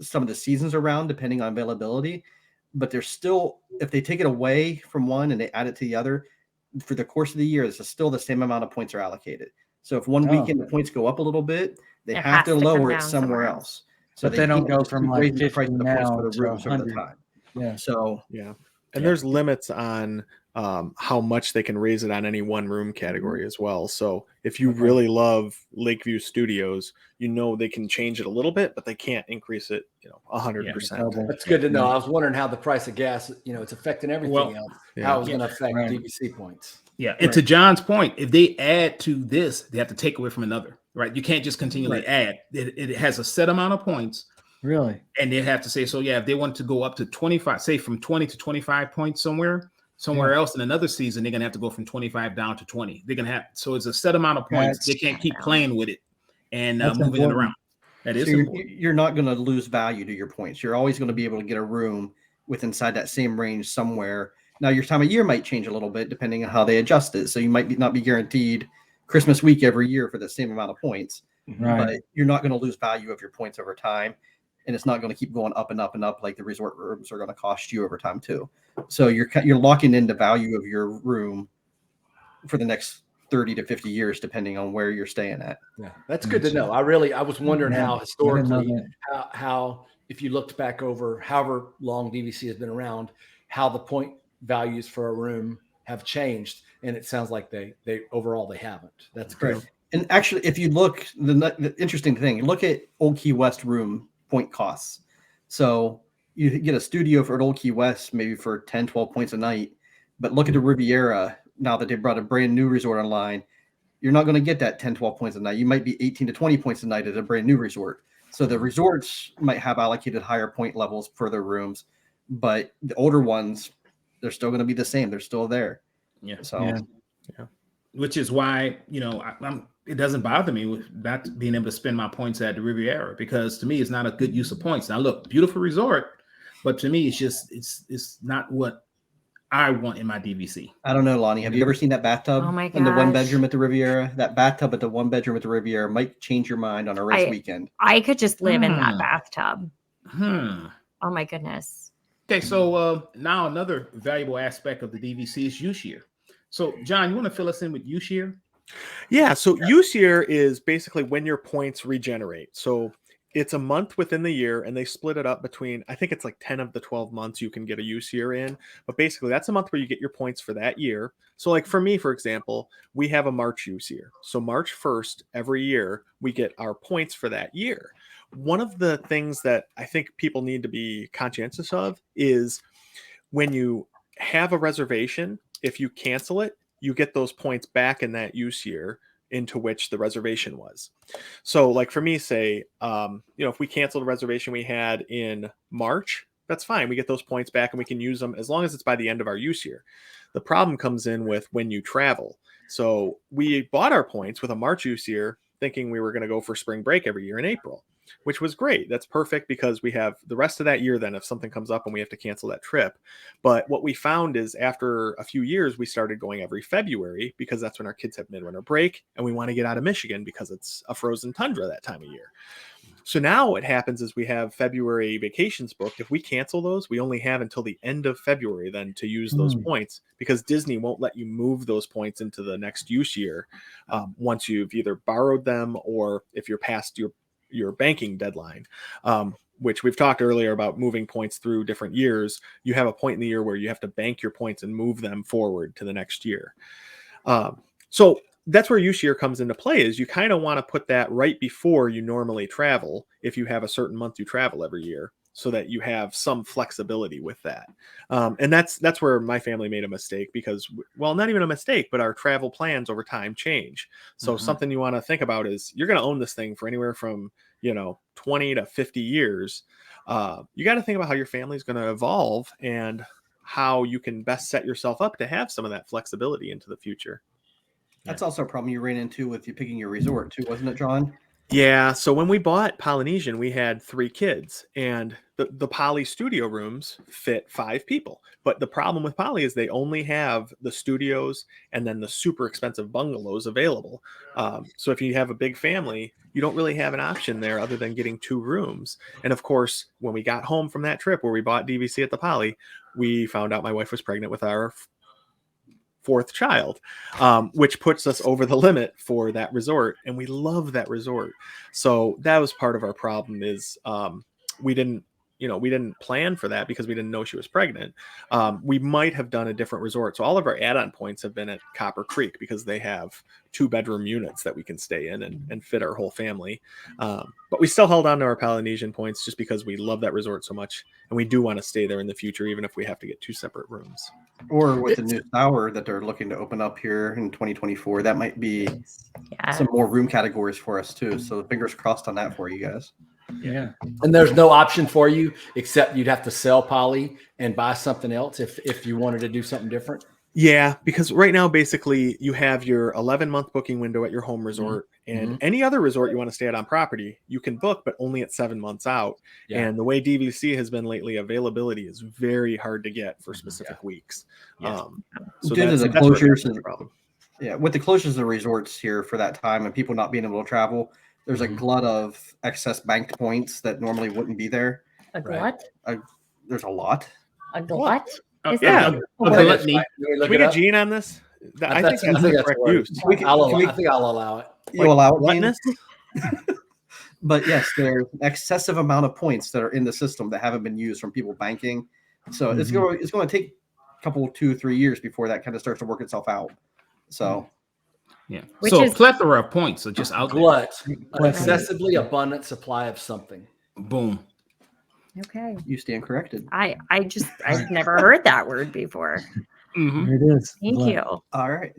some of the seasons around depending on availability, but they're still, if they take it away from one and they add it to the other, for the course of the year, it's still the same amount of points are allocated. So if one weekend the points go up a little bit, they have to lower it somewhere else. So but they don't go from like 50 now for the to rooms over the 100. time. Yeah. So and there's limits on how much they can raise it on any one room category as well. So if you really love Lakeview Studios, they can change it a little bit, but they can't increase it 100%. That's good to know. I was wondering how the price of gas, it's affecting everything else. How it was going to affect DVC points. Yeah. And to John's point, if they add to this, they have to take away from another, right? You can't just continually add. It has a set amount of points. Really? And they have to say, so if they want to go up to 25, say from 20 to 25 points somewhere else in another season, they're going to have to go from 25 down to 20. They're going to have, so it's a set amount of points. They can't keep playing with it and moving it around. That is you're not going to lose value to your points. You're always going to be able to get a room with inside that same range somewhere. Now your time of year might change a little bit depending on how they adjust it. So you might not be guaranteed Christmas week every year for the same amount of points, but you're not going to lose value of your points over time. And it's not going to keep going up and up and up like the resort rooms are going to cost you over time too. So you're locking in the value of your room for the next 30 to 50 years, depending on where you're staying at. Yeah, that's good to know. I was wondering how historically, how if you looked back over however long DVC has been around, how the point values for a room have changed. And it sounds like they overall they haven't. That's great. And actually, if you look, the interesting thing, look at Old Key West room point costs. So you get a studio for Old Key West maybe for 10, 12 points a night. But look at the Riviera now that they brought a brand new resort online. You're not going to get that 10, 12 points a night. You might be 18 to 20 points a night at a brand new resort. So the resorts might have allocated higher point levels for their rooms, but the older ones, they're still going to be the same. They're still there. Yeah. So, Yeah. Which is why, it doesn't bother me with not being able to spend my points at the Riviera, because to me, it's not a good use of points. Now, look, beautiful resort, but to me, it's not what I want in my DVC. I don't know, Lonnie. Have you ever seen that bathtub Oh my in the one gosh. bedroom at the Riviera? That bathtub at the one bedroom at the Riviera might change your mind on a race weekend. I could just live in that bathtub. Hmm. Oh my goodness. Okay, so now another valuable aspect of the DVC is use year. So, John, you want to fill us in with use year? Yeah, so use year is basically when your points regenerate. So it's a month within the year, and they split it up between, I think it's like 10 of the 12 months you can get a use year in. But basically, that's a month where you get your points for that year. So like for me, for example, we have a March use year. So March 1st, every year, we get our points for that year. One of the things that I think people need to be conscientious of is when you have a reservation, if you cancel it, you get those points back in that use year into which the reservation was. So like for me, say, if we canceled a reservation we had in March, that's fine. We get those points back and we can use them as long as it's by the end of our use year. The problem comes in with when you travel. So we bought our points with a March use year thinking we were going to go for spring break every year in April, which was great. That's perfect because we have the rest of that year then if something comes up and we have to cancel that trip. But what we found is after a few years, we started going every February because that's when our kids have midwinter break and we want to get out of Michigan because it's a frozen tundra that time of year. So now what happens is we have February vacations booked. If we cancel those, we only have until the end of February then to use those points because Disney won't let you move those points into the next use year once you've either borrowed them or if you're past your banking deadline, which we've talked earlier about moving points through different years. You have a point in the year where you have to bank your points and move them forward to the next year. So that's where use year comes into play is you kind of want to put that right before you normally travel. If you have a certain month you travel every year so that you have some flexibility with that. And that's where my family made a mistake because, well, not even a mistake, but our travel plans over time change. So something you want to think about is you're going to own this thing for anywhere from, 20 to 50 years. You got to think about how your family is going to evolve and how you can best set yourself up to have some of that flexibility into the future. That's also a problem you ran into with you picking your resort too, wasn't it, John? Yeah. So when we bought Polynesian, we had 3 kids and the Poly studio rooms fit 5 people. But the problem with Poly is they only have the studios and then the super expensive bungalows available. So if you have a big family, you don't really have an option there other than getting 2 rooms. And of course, when we got home from that trip where we bought DVC at the Poly, we found out my wife was pregnant with our 4th child, which puts us over the limit for that resort. And we love that resort. So that was part of our problem is we didn't plan for that because we didn't know she was pregnant. We might have done a different resort. So all of our add-on points have been at Copper Creek because they have 2-bedroom units that we can stay in and fit our whole family. But we still held on to our Polynesian points just because we love that resort so much. And we do want to stay there in the future, even if we have to get 2 separate rooms. Or with the new tower that they're looking to open up here in 2024, that might be some more room categories for us too. So fingers crossed on that for you guys. Yeah. And there's no option for you except you'd have to sell Poly and buy something else if you wanted to do something different. Yeah, because right now, basically, you have your 11-month booking window at your home resort, and any other resort you want to stay at on property, you can book, but only at 7 months out. Yeah. And the way DVC has been lately, availability is very hard to get for specific weeks. Yeah. So due to the that's closures, the problem. Yeah, with the closures of the resorts here for that time and people not being able to travel, there's a glut of excess banked points that normally wouldn't be there. A glut? There's a lot. A glut? Yeah. Gluttony. Can we get Gene on this? I think that's the correct use. I think I'll allow it. You'll allow it, gluttonous? But yes, there's an excessive amount of points that are in the system that haven't been used from people banking. So it's going to take a couple, 2-3 years before that kind of starts to work itself out. So Yeah. Which So is- plethora of points are just out there. Glut, an Glut. excessively abundant supply of something. Boom. Okay. You stand corrected. I've never heard that word before. Mhm. There it is. Thank Glut. you. All right.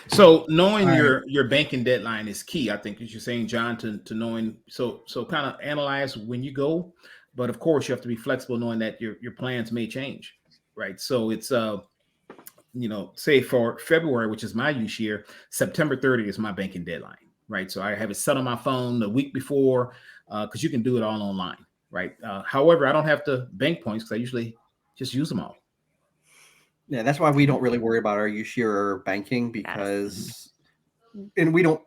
So knowing All right. your banking deadline is key, I think, as you're saying, John, to knowing. So kind of analyze when you go, but of course you have to be flexible, knowing that your plans may change, right? So it's say for February, which is my use year, September 30th is my banking deadline, right? So I have it set on my phone the week before, because you can do it all online, right? However, I don't have to bank points because I usually just use them all. Yeah, that's why we don't really worry about our use year or banking because, and we don't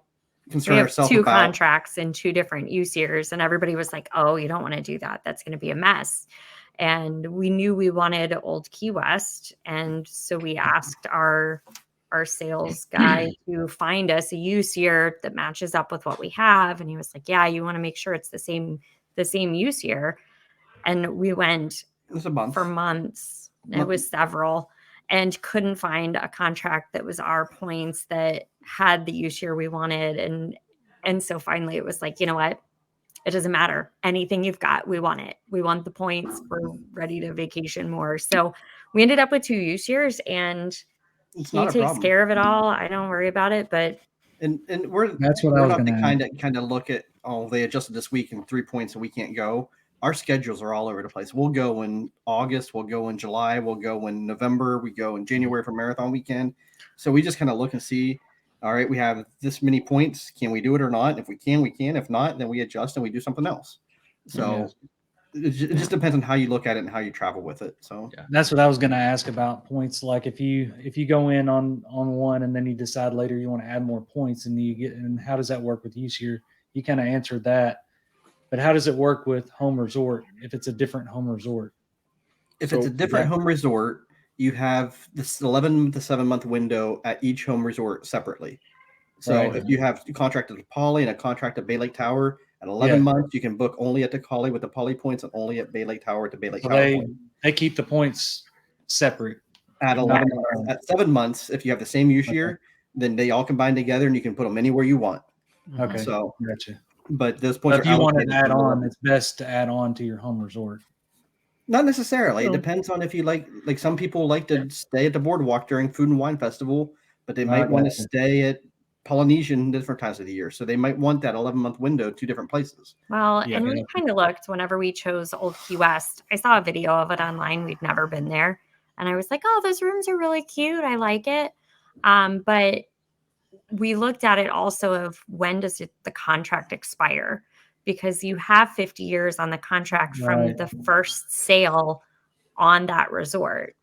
concern We have ourselves two about. contracts in 2 different use years, and everybody was like, "Oh, you don't want to do that. That's going to be a mess." And we knew we wanted Old Key West, and so we asked our sales guy to find us a use year that matches up with what we have. And he was like, "Yeah, you want to make sure it's the same use year." And we went It was a month. for months. It was several, and couldn't find a contract that was our points that had the use year we wanted. And so finally it was like, you know what? It doesn't matter. Anything you've got, we want it. We want the points. We're ready to vacation more. So we ended up with 2 use years, and It's he not a takes problem. care of it all. I don't worry about it, but And we're That's what I we're was not the gonna ask. kind of look at, oh, they adjusted this week and 3 points and we can't go. Our schedules are all over the place. We'll go in August, we'll go in July, we'll go in November, we go in January for marathon weekend. So we just kind of look and see, all right, we have this many points. Can we do it or not? If we can, we can. If not, then we adjust and we do something else. So it just depends on how you look at it and how you travel with it. So That's what I was going to ask about points. Like if you go in on one and then you decide later you want to add more points, and how does that work with use year? You kind of answered that, but how does it work with home resort if it's a different home resort? if it's a different home resort, you have this 11 to 7 month window at each home resort separately. So Right. if you have a contract at the Poly and a contract at Bay Lake Tower, at 11 months, you can book only at the Poly with the Poly points and only at Bay Lake Tower at the Bay Lake So Tower point. they keep the points separate. At not 11, in the- at 7 months, if you have the same use year, then they all combine together and you can put them anywhere you want. Okay, So, gotcha. but those But points if are you want to allocated add to the on, level. it's best to add on to your home resort. Not necessarily. It Oh. depends on if you like some people like to stay at the boardwalk during Food and Wine Festival, but they might want to gotcha. stay at Polynesian different times of the year. So they might want that 11-month window, 2 different places. well, Yeah. and we kind of looked whenever we chose Old Key West. I saw a video of it online. We'd never been there. And I was like, oh, those rooms are really cute. I like it. But we looked at it also of when does the contract expire? Because you have 50 years on the contract from Right. the first sale on that resort.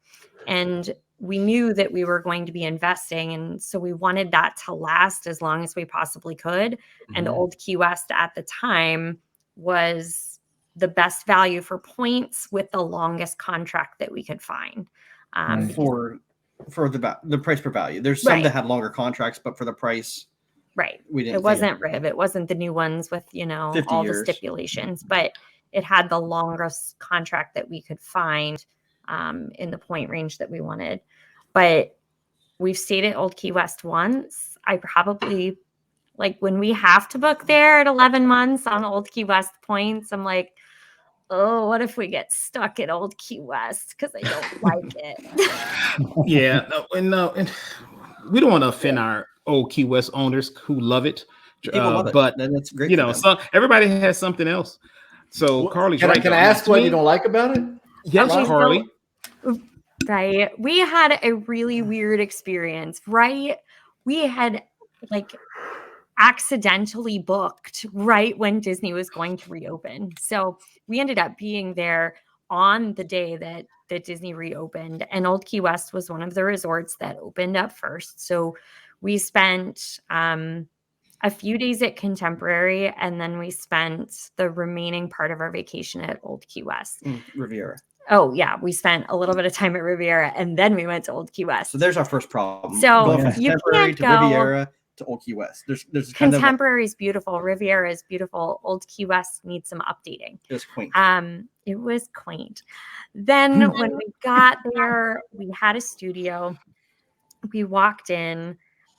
And we knew that we were going to be investing. And so we wanted that to last as long as we possibly could. And Mhm. Old Key West at the time was the best value for points with the longest contract that we could find. Right. For the price per value. There's some Right. that had longer contracts, but for the price, Right. we didn't. It wasn't RIV. It wasn't the new ones with, 50 all the years. stipulations, but it had the longest contract that we could find in the point range that we wanted. But we've stayed at Old Key West once. I probably, like, when we have to book there at 11 months on Old Key West points, I'm like, oh, what if we get stuck at Old Key West? Because I don't like it. Yeah, and we don't want to offend our old Key West owners who love it. People love it, But then it's great. for them. so everybody has something else. So Carly's Can right. I though. ask To what me- you don't like about it? Yes, Okay, so- Carly. Right. We had a really weird experience, right? We had accidentally booked right when Disney was going to reopen. So we ended up being there on the day that Disney reopened, and Old Key West was one of the resorts that opened up first. So we spent a few days at Contemporary, and then we spent the remaining part of our vacation at Old Key West. Riviera. Oh yeah, we spent a little bit of time at Riviera, and then we went to Old Key West. So there's our first problem. So going from you Contemporary can't to go- Riviera to Old Key West. There's kind of Contemporary is beautiful. Riviera is beautiful. Old Key West needs some updating. it's quaint. It was quaint. Then when we got there, we had a studio. We walked in,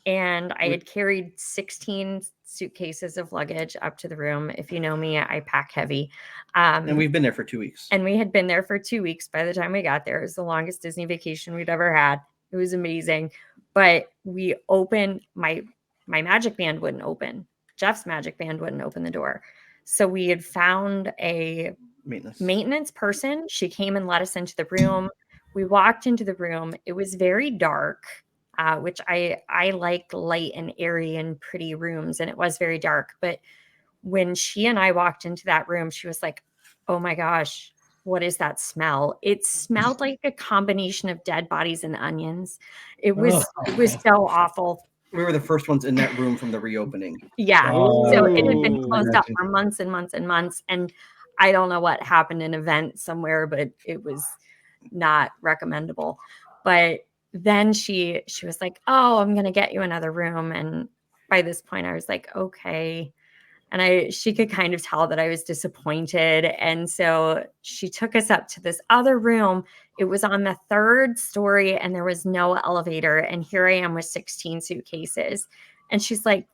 and I had carried 16 suitcases of luggage up to the room. If you know me, I pack heavy. And we've been there for 2 weeks. And we had been there for 2 weeks by the time we got there. It was the longest Disney vacation we'd ever had. It was amazing. But we opened, my Magic Band wouldn't open. Jeff's Magic Band wouldn't open the door. So we had found a maintenance person. She came and let us into the room. We walked into the room. It was very dark, which I like light and airy and pretty rooms. And it was very dark. But when she and I walked into that room, she was like, oh my gosh, what is that smell? It smelled like a combination of dead bodies and onions. It was so awful. We were the first ones in that room from the reopening. Yeah. Oh. So it had been closed up for months and months and months. And I don't know what happened, in an event somewhere, but it was not recommendable. But then she was like, oh, I'm going to get you another room. And by this point I was like, okay. And she could kind of tell that I was disappointed. And so she took us up to this other room. It was on the 3rd story and there was no elevator. And here I am with 16 suitcases. And she's like,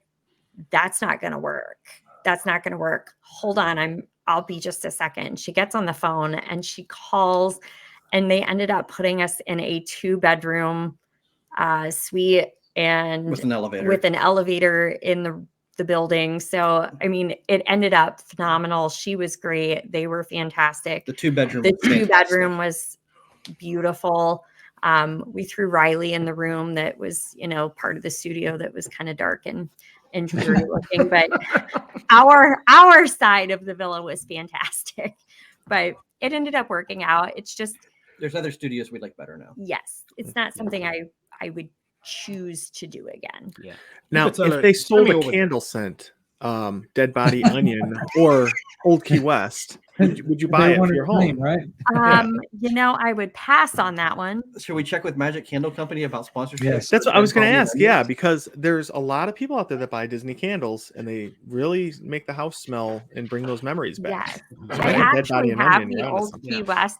that's not going to work. That's not going to work. Hold on. I'll be just a second. She gets on the phone and she calls, and they ended up putting us in a 2-bedroom suite and with an elevator in the building. So, I mean, it ended up phenomenal. She was great. They were fantastic. The 2-bedroom. The 2-bedroom was beautiful. We threw Riley in the room that was, part of the studio that was kind of dark and dreary looking, but our side of the villa was fantastic. But it ended up working out. It's just, there's other studios we like better now. Yes, it's not something I would choose to do again. Yeah. Now, if they sold a candle scent, Dead Body Onion or Old Key West, would you buy it for your home? Right? I would pass on that one. Should we check with Magic Candle Company about sponsorship? Yes. That's what I was going to ask. Yeah, because there's a lot of people out there that buy Disney candles, and they really make the house smell and bring those memories back. Yes. So I think Dead actually Body and have Onion, the you're onto Old something. Key West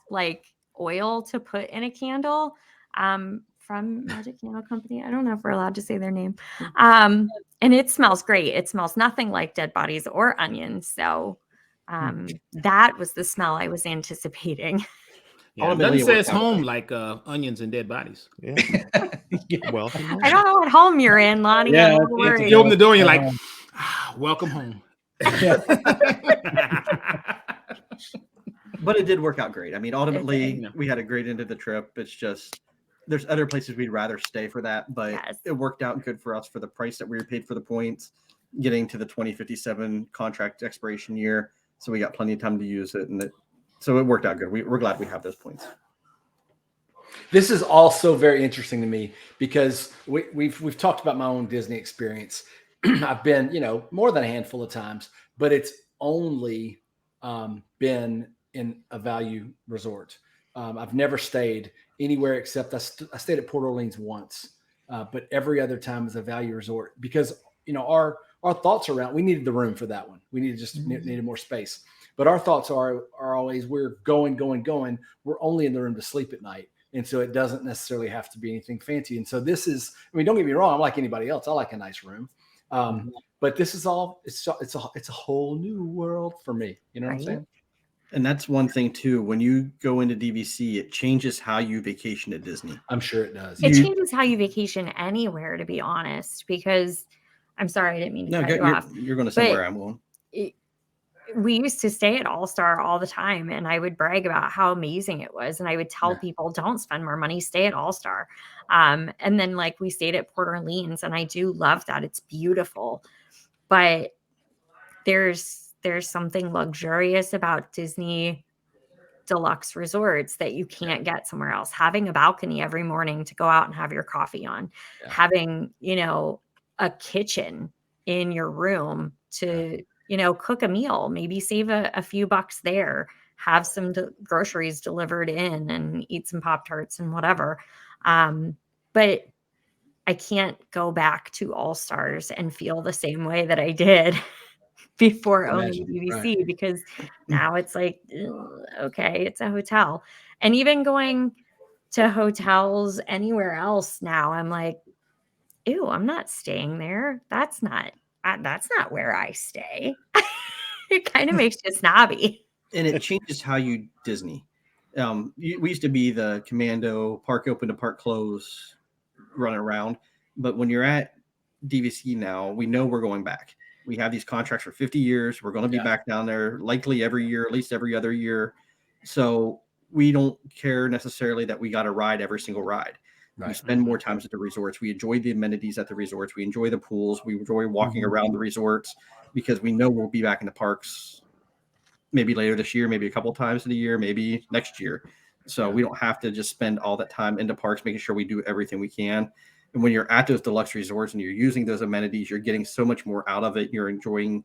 oil to put in a candle from Magic Candle Company. I don't know if we're allowed to say their name. And it smells great. It smells nothing like dead bodies or onions. So that was the smell I was anticipating. Yeah, it doesn't say it's home like onions and dead bodies. Yeah. Welcome home. I don't know what home you're in, Lonnie. Yeah, If you open the door and you're like, welcome home. But it did work out great. I mean, ultimately, we had a great end of the trip. It's just, there's other places we'd rather stay for that, but it worked out good for us for the price that we were paid for the points, getting to the 2057 contract expiration year. So we got plenty of time to use it. And so it worked out good. We're glad we have those points. This is also very interesting to me because we've talked about my own Disney experience. I've been, more than a handful of times, but it's only been in a value resort. I've never stayed anywhere except I stayed at Port Orleans once, but every other time is a value resort because, our thoughts around, we needed the room for that one. We needed more space, but our thoughts are always, we're going. We're only in the room to sleep at night. And so it doesn't necessarily have to be anything fancy. And so this is, don't get me wrong. I'm like anybody else. I like a nice room. But this is all, it's a whole new world for me. You know what I'm saying? And that's one thing too. When you go into DVC, it changes how you vacation at Disney. I'm sure it does. It changes how you vacation anywhere, to be honest, because I'm sorry, I didn't mean to cut you off. You're going to say where I'm going. We used to stay at All Star all the time, and I would brag about how amazing it was. And I would tell people, don't spend more money, stay at All Star. And then we stayed at Port Orleans, and I do love that. It's beautiful. But there's something luxurious about Disney deluxe resorts that you can't get somewhere else. Having a balcony every morning to go out and have your coffee on, having, a kitchen in your room to, cook a meal, maybe save a few bucks there, have some groceries delivered in and eat some Pop-Tarts and whatever. But I can't go back to All Stars and feel the same way that I did before owning DVC, because now it's like, okay, it's a hotel. And even going to hotels anywhere else now, I'm like, ew, I'm not staying there. That's not where I stay. It kind of makes you snobby. And it changes how you Disney. We used to be the commando, park open to park close, running around. But when you're at DVC now, we know we're going back. We have these contracts for 50 years. We're going to be back down there likely every year, at least every other year. So we don't care necessarily that we got to ride every single ride. Right. We spend more times at the resorts. We enjoy the amenities at the resorts. We enjoy the pools. We enjoy walking around the resorts because we know we'll be back in the parks maybe later this year, maybe a couple of times in the year, maybe next year. So we don't have to just spend all that time in the parks, making sure we do everything we can. And when you're at those deluxe resorts and you're using those amenities, you're getting so much more out of it. You're enjoying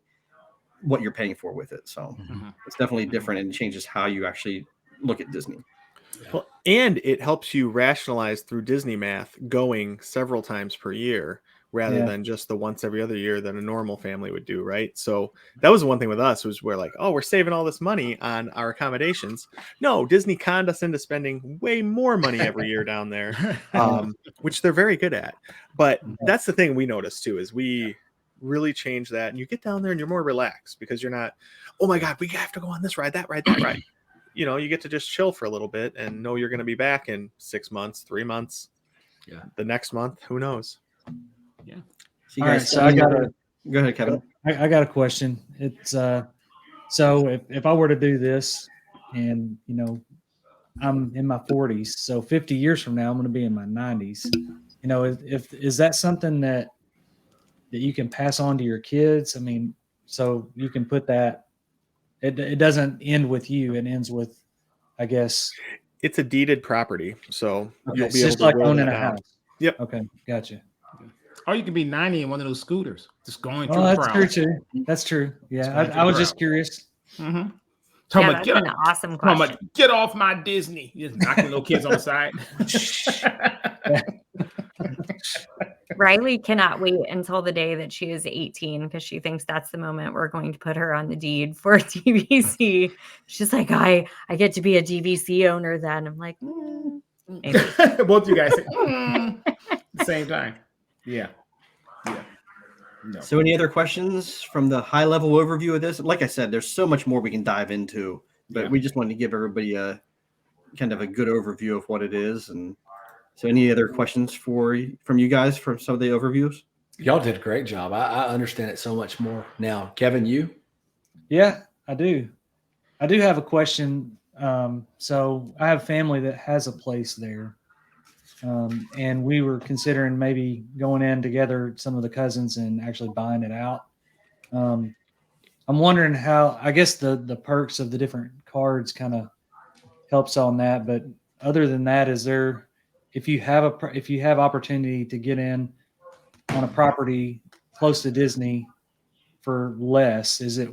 what you're paying for with it. So it's definitely different, and it changes how you actually look at Disney. Well, and it helps you rationalize through Disney math going several times per year rather than just the once every other year that a normal family would do, right? So that was one thing with us, was we're like, oh, we're saving all this money on our accommodations. No, Disney conned us into spending way more money every year down there, which they're very good at. But that's the thing we noticed too, is we really change that, and you get down there and you're more relaxed because you're not, oh my God, we have to go on this ride, that ride, that ride. You know, you get to just chill for a little bit and know you're going to be back in 6 months, 3 months, the next month, who knows? Yeah. So, All right, so I got a go ahead, Kevin. I got a question. It's so if I were to do this, and you know, I'm in my 40s, so 50 years from now I'm going to be in my 90s. You know, if is that something that you can pass on to your kids? I mean, so you can put that. It doesn't end with you. It ends with, I guess, it's a deeded property, so okay, you'll it's be able just to like roll owning that a down. house. Yep. Okay, gotcha. Or you could be 90 in one of those scooters, just going through Oh, the that's crowd. true too. That's true. Yeah, going through I was the just crowd. curious. Mm-hmm. Yeah, that's an awesome question. Get off my Disney. Just knocking little kids on the side. Riley cannot wait until the day that she is 18 because she thinks that's the moment we're going to put her on the deed for DVC. She's like, I get to be a DVC owner then. I'm like, maybe. Both you guys say at the same time. Yeah. No. So any other questions from the high level overview of this? Like I said, there's so much more we can dive into, but we just wanted to give everybody a kind of a good overview of what it is. And so any other questions from you guys from some of the overviews? Y'all did a great job. I understand it so much more now. Kevin, you? Yeah, I do. I do have a question. So I have family that has a place there. And we were considering maybe going in together, some of the cousins, and actually buying it out. I'm wondering how, I guess the perks of the different cards kind of helps on that. But other than that, is there, if you have opportunity to get in on a property close to Disney for less, is it,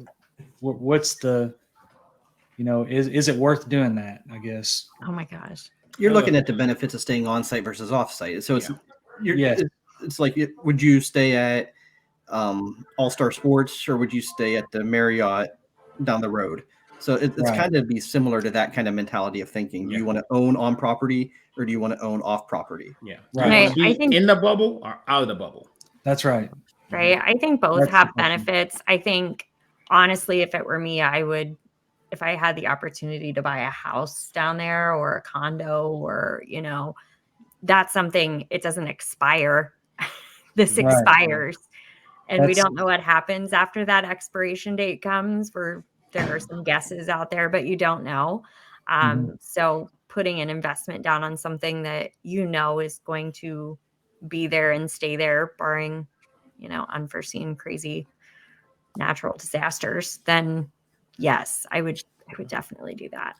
what's the, you know, is it worth doing that, I guess? Oh my gosh. You're looking at the benefits of staying on site versus off site. So it's it's like, would you stay at All Star Sports, or would you stay at the Marriott down the road? So it's kind of be similar to that kind of mentality of thinking. Do you want to own on property, or do you want to own off property? Yeah. Right. I think in the bubble or out of the bubble. That's right. Right. I think both That's have the question. benefits. I think, honestly, if it were me, I would, if I had the opportunity to buy a house down there or a condo, or, you know, that's something, it doesn't expire. This Right. expires. And we That's- don't know what happens after that expiration date comes. There are some guesses out there, but you don't know. So putting an investment down on something that you know is going to be there and stay there, barring, you know, unforeseen crazy natural disasters, then yes, I would definitely do that.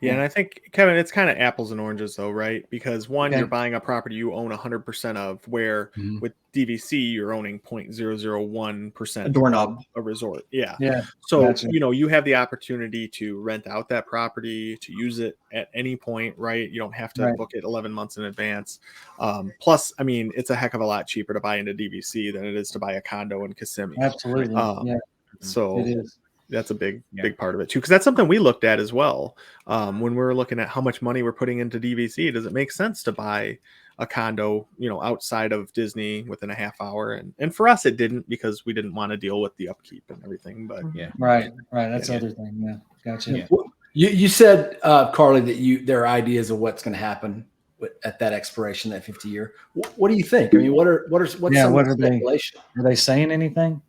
Yeah, and I think, Kevin, it's kind of apples and oranges, though, right? Because one, you're buying a property you own 100% of, where with DVC, you're owning 0.001% A doorknob. of a resort. Yeah. Yeah. So, Gotcha. you know, you have the opportunity to rent out that property, to use it at any point, right? You don't have to book it 11 months in advance. Plus, I mean, it's a heck of a lot cheaper to buy into DVC than it is to buy a condo in Kissimmee. Absolutely. So It is. that's a big part of it too, because that's something we looked at as well when we were looking at how much money we're putting into DVC. Does it make sense to buy a condo, outside of Disney within a half hour. And for us, it didn't, because we didn't want to deal with the upkeep and everything. But Yeah. Right. That's the other thing. Yeah. Gotcha. Yeah. You said, Carly, that there are ideas of what's going to happen at that expiration, that 50-year. What do you think? I mean, what's some what of are the they? speculation? Are they saying anything?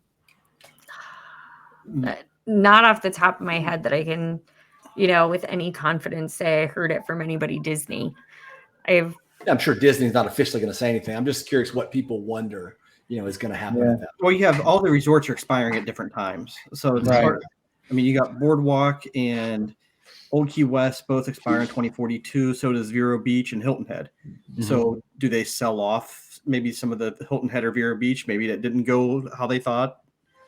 Not off the top of my head that I can, with any confidence say I heard it from anybody Disney. I'm sure Disney's not officially going to say anything. I'm just curious what people wonder, is going to happen. Yeah. At that. Well, you have all the resorts are expiring at different times. So it's Right. hard. I mean, you got Boardwalk and Old Key West both expire in 2042. So does Vero Beach and Hilton Head. Mm-hmm. So do they sell off maybe some of the Hilton Head or Vero Beach? Maybe that didn't go how they thought.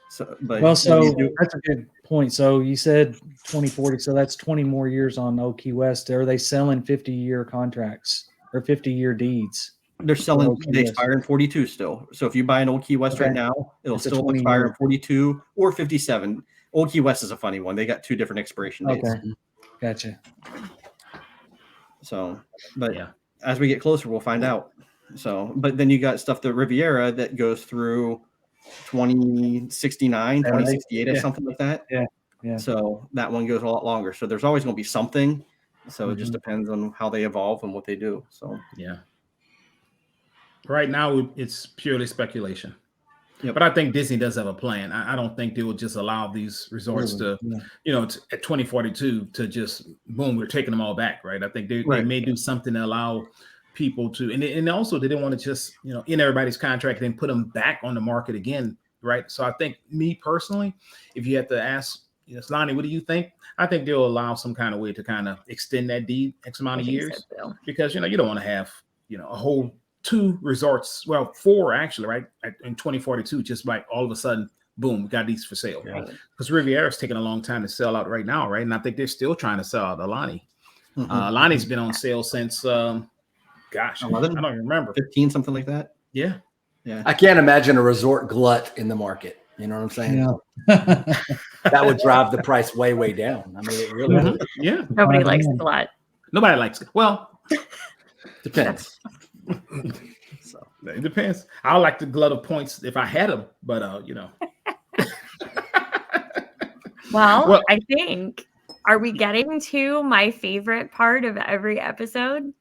So, but That's a good point. So you said 2040, so that's 20 more years on Old Key West. Are they selling 50-year contracts or 50-year deeds? they're selling. Old Key They West. expire in 42 still. So if you buy an Old Key West Okay. right now, it'll It's a still 20 expire year. in 42 or 57. Old Key West is a funny one. They got two different expiration dates. Okay. Gotcha. So, but Yeah. as we get closer, we'll find out. So, but then you got stuff, the Riviera, that goes through 2069, 2068, or Yeah. something like that. Yeah. So that one goes a lot longer. So there's always going to be something. So it just Mhm. depends on how they evolve and what they do. So, Yeah. Right now, it's purely speculation. Yep. But I think Disney does have a plan. I don't think they will just allow these resorts to, Yeah. at 2042 to just boom, we're taking them all back, right? I think they Right. may do something to allow people to, and also they didn't want to just, in everybody's contract and then put them back on the market again, right? So I think, me personally, if you have to ask, Lonnie, what do you think? I think they'll allow some kind of way to kind of extend that deed X amount of years, because you don't want to have a whole 2 resorts, well, 4 actually, right, in 2042, just like all of a sudden, boom, we got these for sale. Because Riviera's taking a long time to sell out right now, right? And I think they're still trying to sell out Lonnie. Lonnie's been on sale since, gosh, 11? I don't even remember. 15, something like that. Yeah. I can't imagine a resort glut in the market. You know what I'm saying? Yeah. That would drive the price way, way down. I mean, it really would. Yeah. Nobody likes a glut. Nobody likes it. Well, Depends. so it depends. I like the glut of points if I had them, but Well, I think, are we getting to my favorite part of every episode?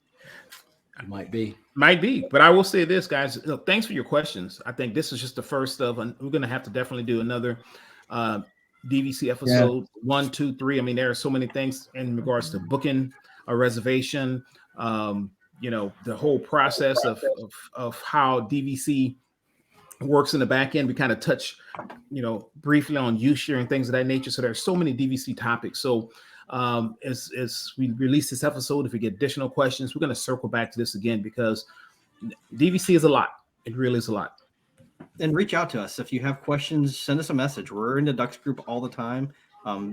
It might be. Might be, but I will say this, guys. Thanks for your questions. I think this is just the first of, and we're going to have to definitely do another DVC episode 1, 2, 3. I mean, there are so many things in regards to booking a reservation. The whole process of how DVC works in the back end. We kind of touch, briefly on use sharing, things of that nature. So there's so many DVC topics. So as we release this episode, if we get additional questions, we're going to circle back to this again, because DVC is a lot. It really is a lot. And reach out to us if you have questions. Send us a message. We're in the Ducks group all the time.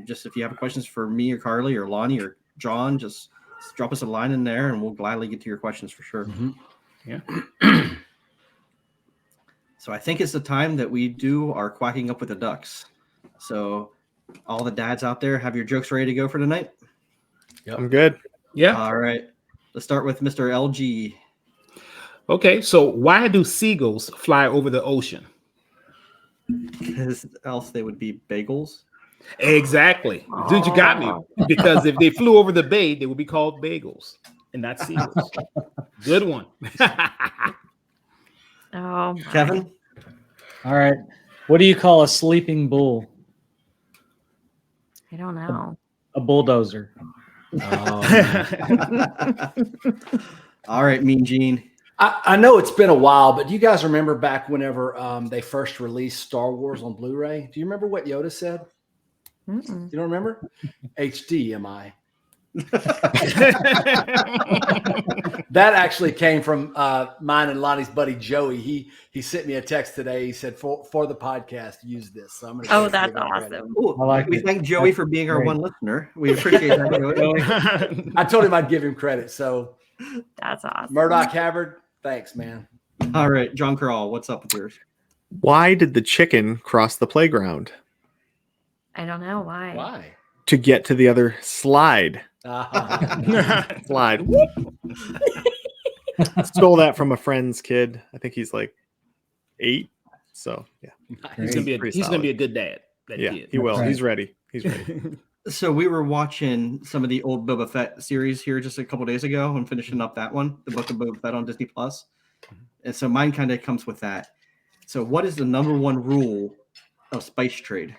Just if you have questions for me or Carly or Lonnie or John, just drop us a line in there, and we'll gladly get to your questions for sure. Mm-hmm. Yeah. So I think it's the time that we do our quacking up with the Ducks. So all the dads out there, have your jokes ready to go for tonight? I'm good. Yeah. All right. Let's start with Mr. LG. Okay. So why do seagulls fly over the ocean? Because else they would be bagels. Exactly. Dude, you got me. Because if they flew over the bay, they would be called bagels and not seagulls. Good one. Oh, my. Kevin? All right. What do you call a sleeping bull? I don't know. A bulldozer. All right, Mean Gene. I know it's been a while, but do you guys remember back whenever they first released Star Wars on Blu-ray? Do you remember what Yoda said? Mm-mm. You don't remember? HDMI. That actually came from mine and Lonnie's buddy Joey. He sent me a text today. He said, for the podcast, use this. So I'm gonna Oh, give that's him credit. awesome. Ooh, I like we it. thank Joey That's for being our great. one listener. We appreciate that, Joey. I told him I'd give him credit. So That's awesome. Murdoch Havard, thanks, man. All right, John Carl, what's up with yours? Why did the chicken cross the playground? I don't know why. Why? To get to the other slide. Uh-huh. Slide. Stole that from a friend's kid. I think he's like 8. So yeah, He's gonna be Pretty he's gonna solid. be a good dad. That yeah, kid. he will. Right. He's ready. He's ready. So we were watching some of the old Boba Fett series here just a couple days ago and finishing up that one, the Book of Boba Fett on Disney Plus. And so mine kind of comes with that. So what is the number one rule of spice trade?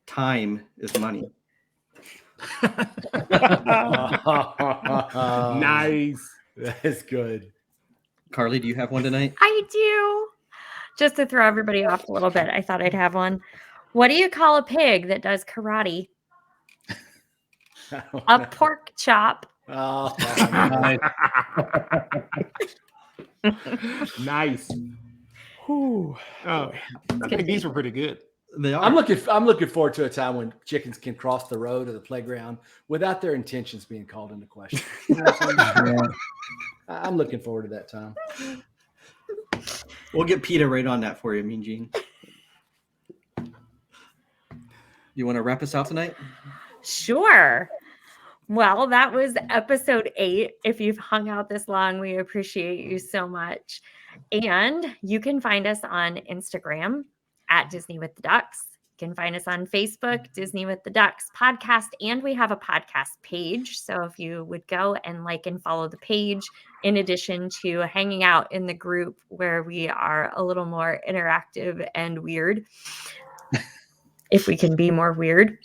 Time is money. Nice. That is good. Carly, do you have one tonight? I do. Just to throw everybody off a little bit, I thought I'd have one. What do you call a pig that does karate? A pork chop. Oh, Nice. Nice. Whew. Oh, I think these were pretty good. They are. I'm looking forward to a time when chickens can cross the road or the playground without their intentions being called into question. You know what I'm saying? I'm looking forward to that time. We'll get PETA right on that for you, Mean Gene. You want to wrap us out tonight? Sure. Well, that was episode 8. If you've hung out this long, we appreciate you so much. And you can find us on Instagram at Disney with the Ducks. You can find us on Facebook, Disney with the Ducks podcast, and we have a podcast page. So if you would go and like and follow the page, in addition to hanging out in the group where we are a little more interactive and weird, if we can be more weird.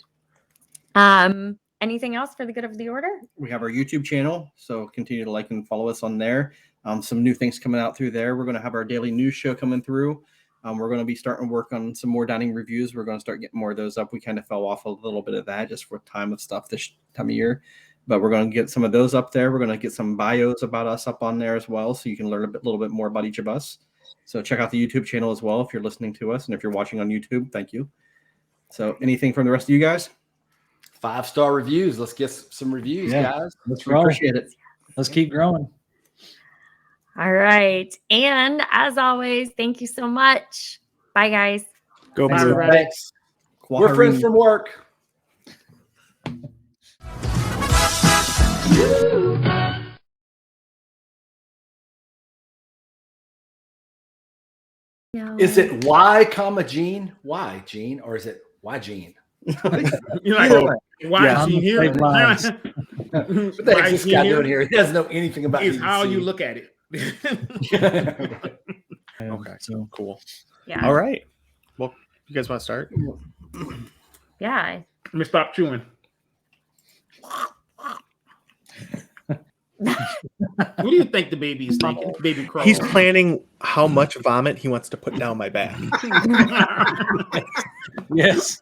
Anything else for the good of the order? We have our YouTube channel, so continue to like and follow us on there. Some new things coming out through there. We're going to have our daily news show coming through. We're going to be starting to work on some more dining reviews. We're going to start getting more of those up. We kind of fell off a little bit of that just for time of stuff this time of year, but we're going to get some of those up there. We're going to get some bios about us up on there as well, so you can learn a little bit more about each of us. So check out the YouTube channel as well if you're listening to us, and if you're watching on YouTube, thank you. So anything from the rest of you guys? 5-star reviews. Let's get some reviews, Yeah. guys. Let's We roll. appreciate it. Let's keep growing. All right. And as always, thank you so much. Bye, guys. Go Thanks, Blue. everybody. Thanks. We're friends from work. No. Is it Y, comma Gene? Why Gene, or is it Y Gene? You're like, Either way. why Yeah, is he I'm here? afraid lines. What the Why heck's is this he guy here? doing here? He doesn't know anything about Is how DVC. you look at it. Okay. So Cool. Yeah. All right. Well, you guys want to start? Yeah. Let me stop chewing. What do you think the baby is thinking? Baby crow. He's planning how much vomit he wants to put down my back. yes.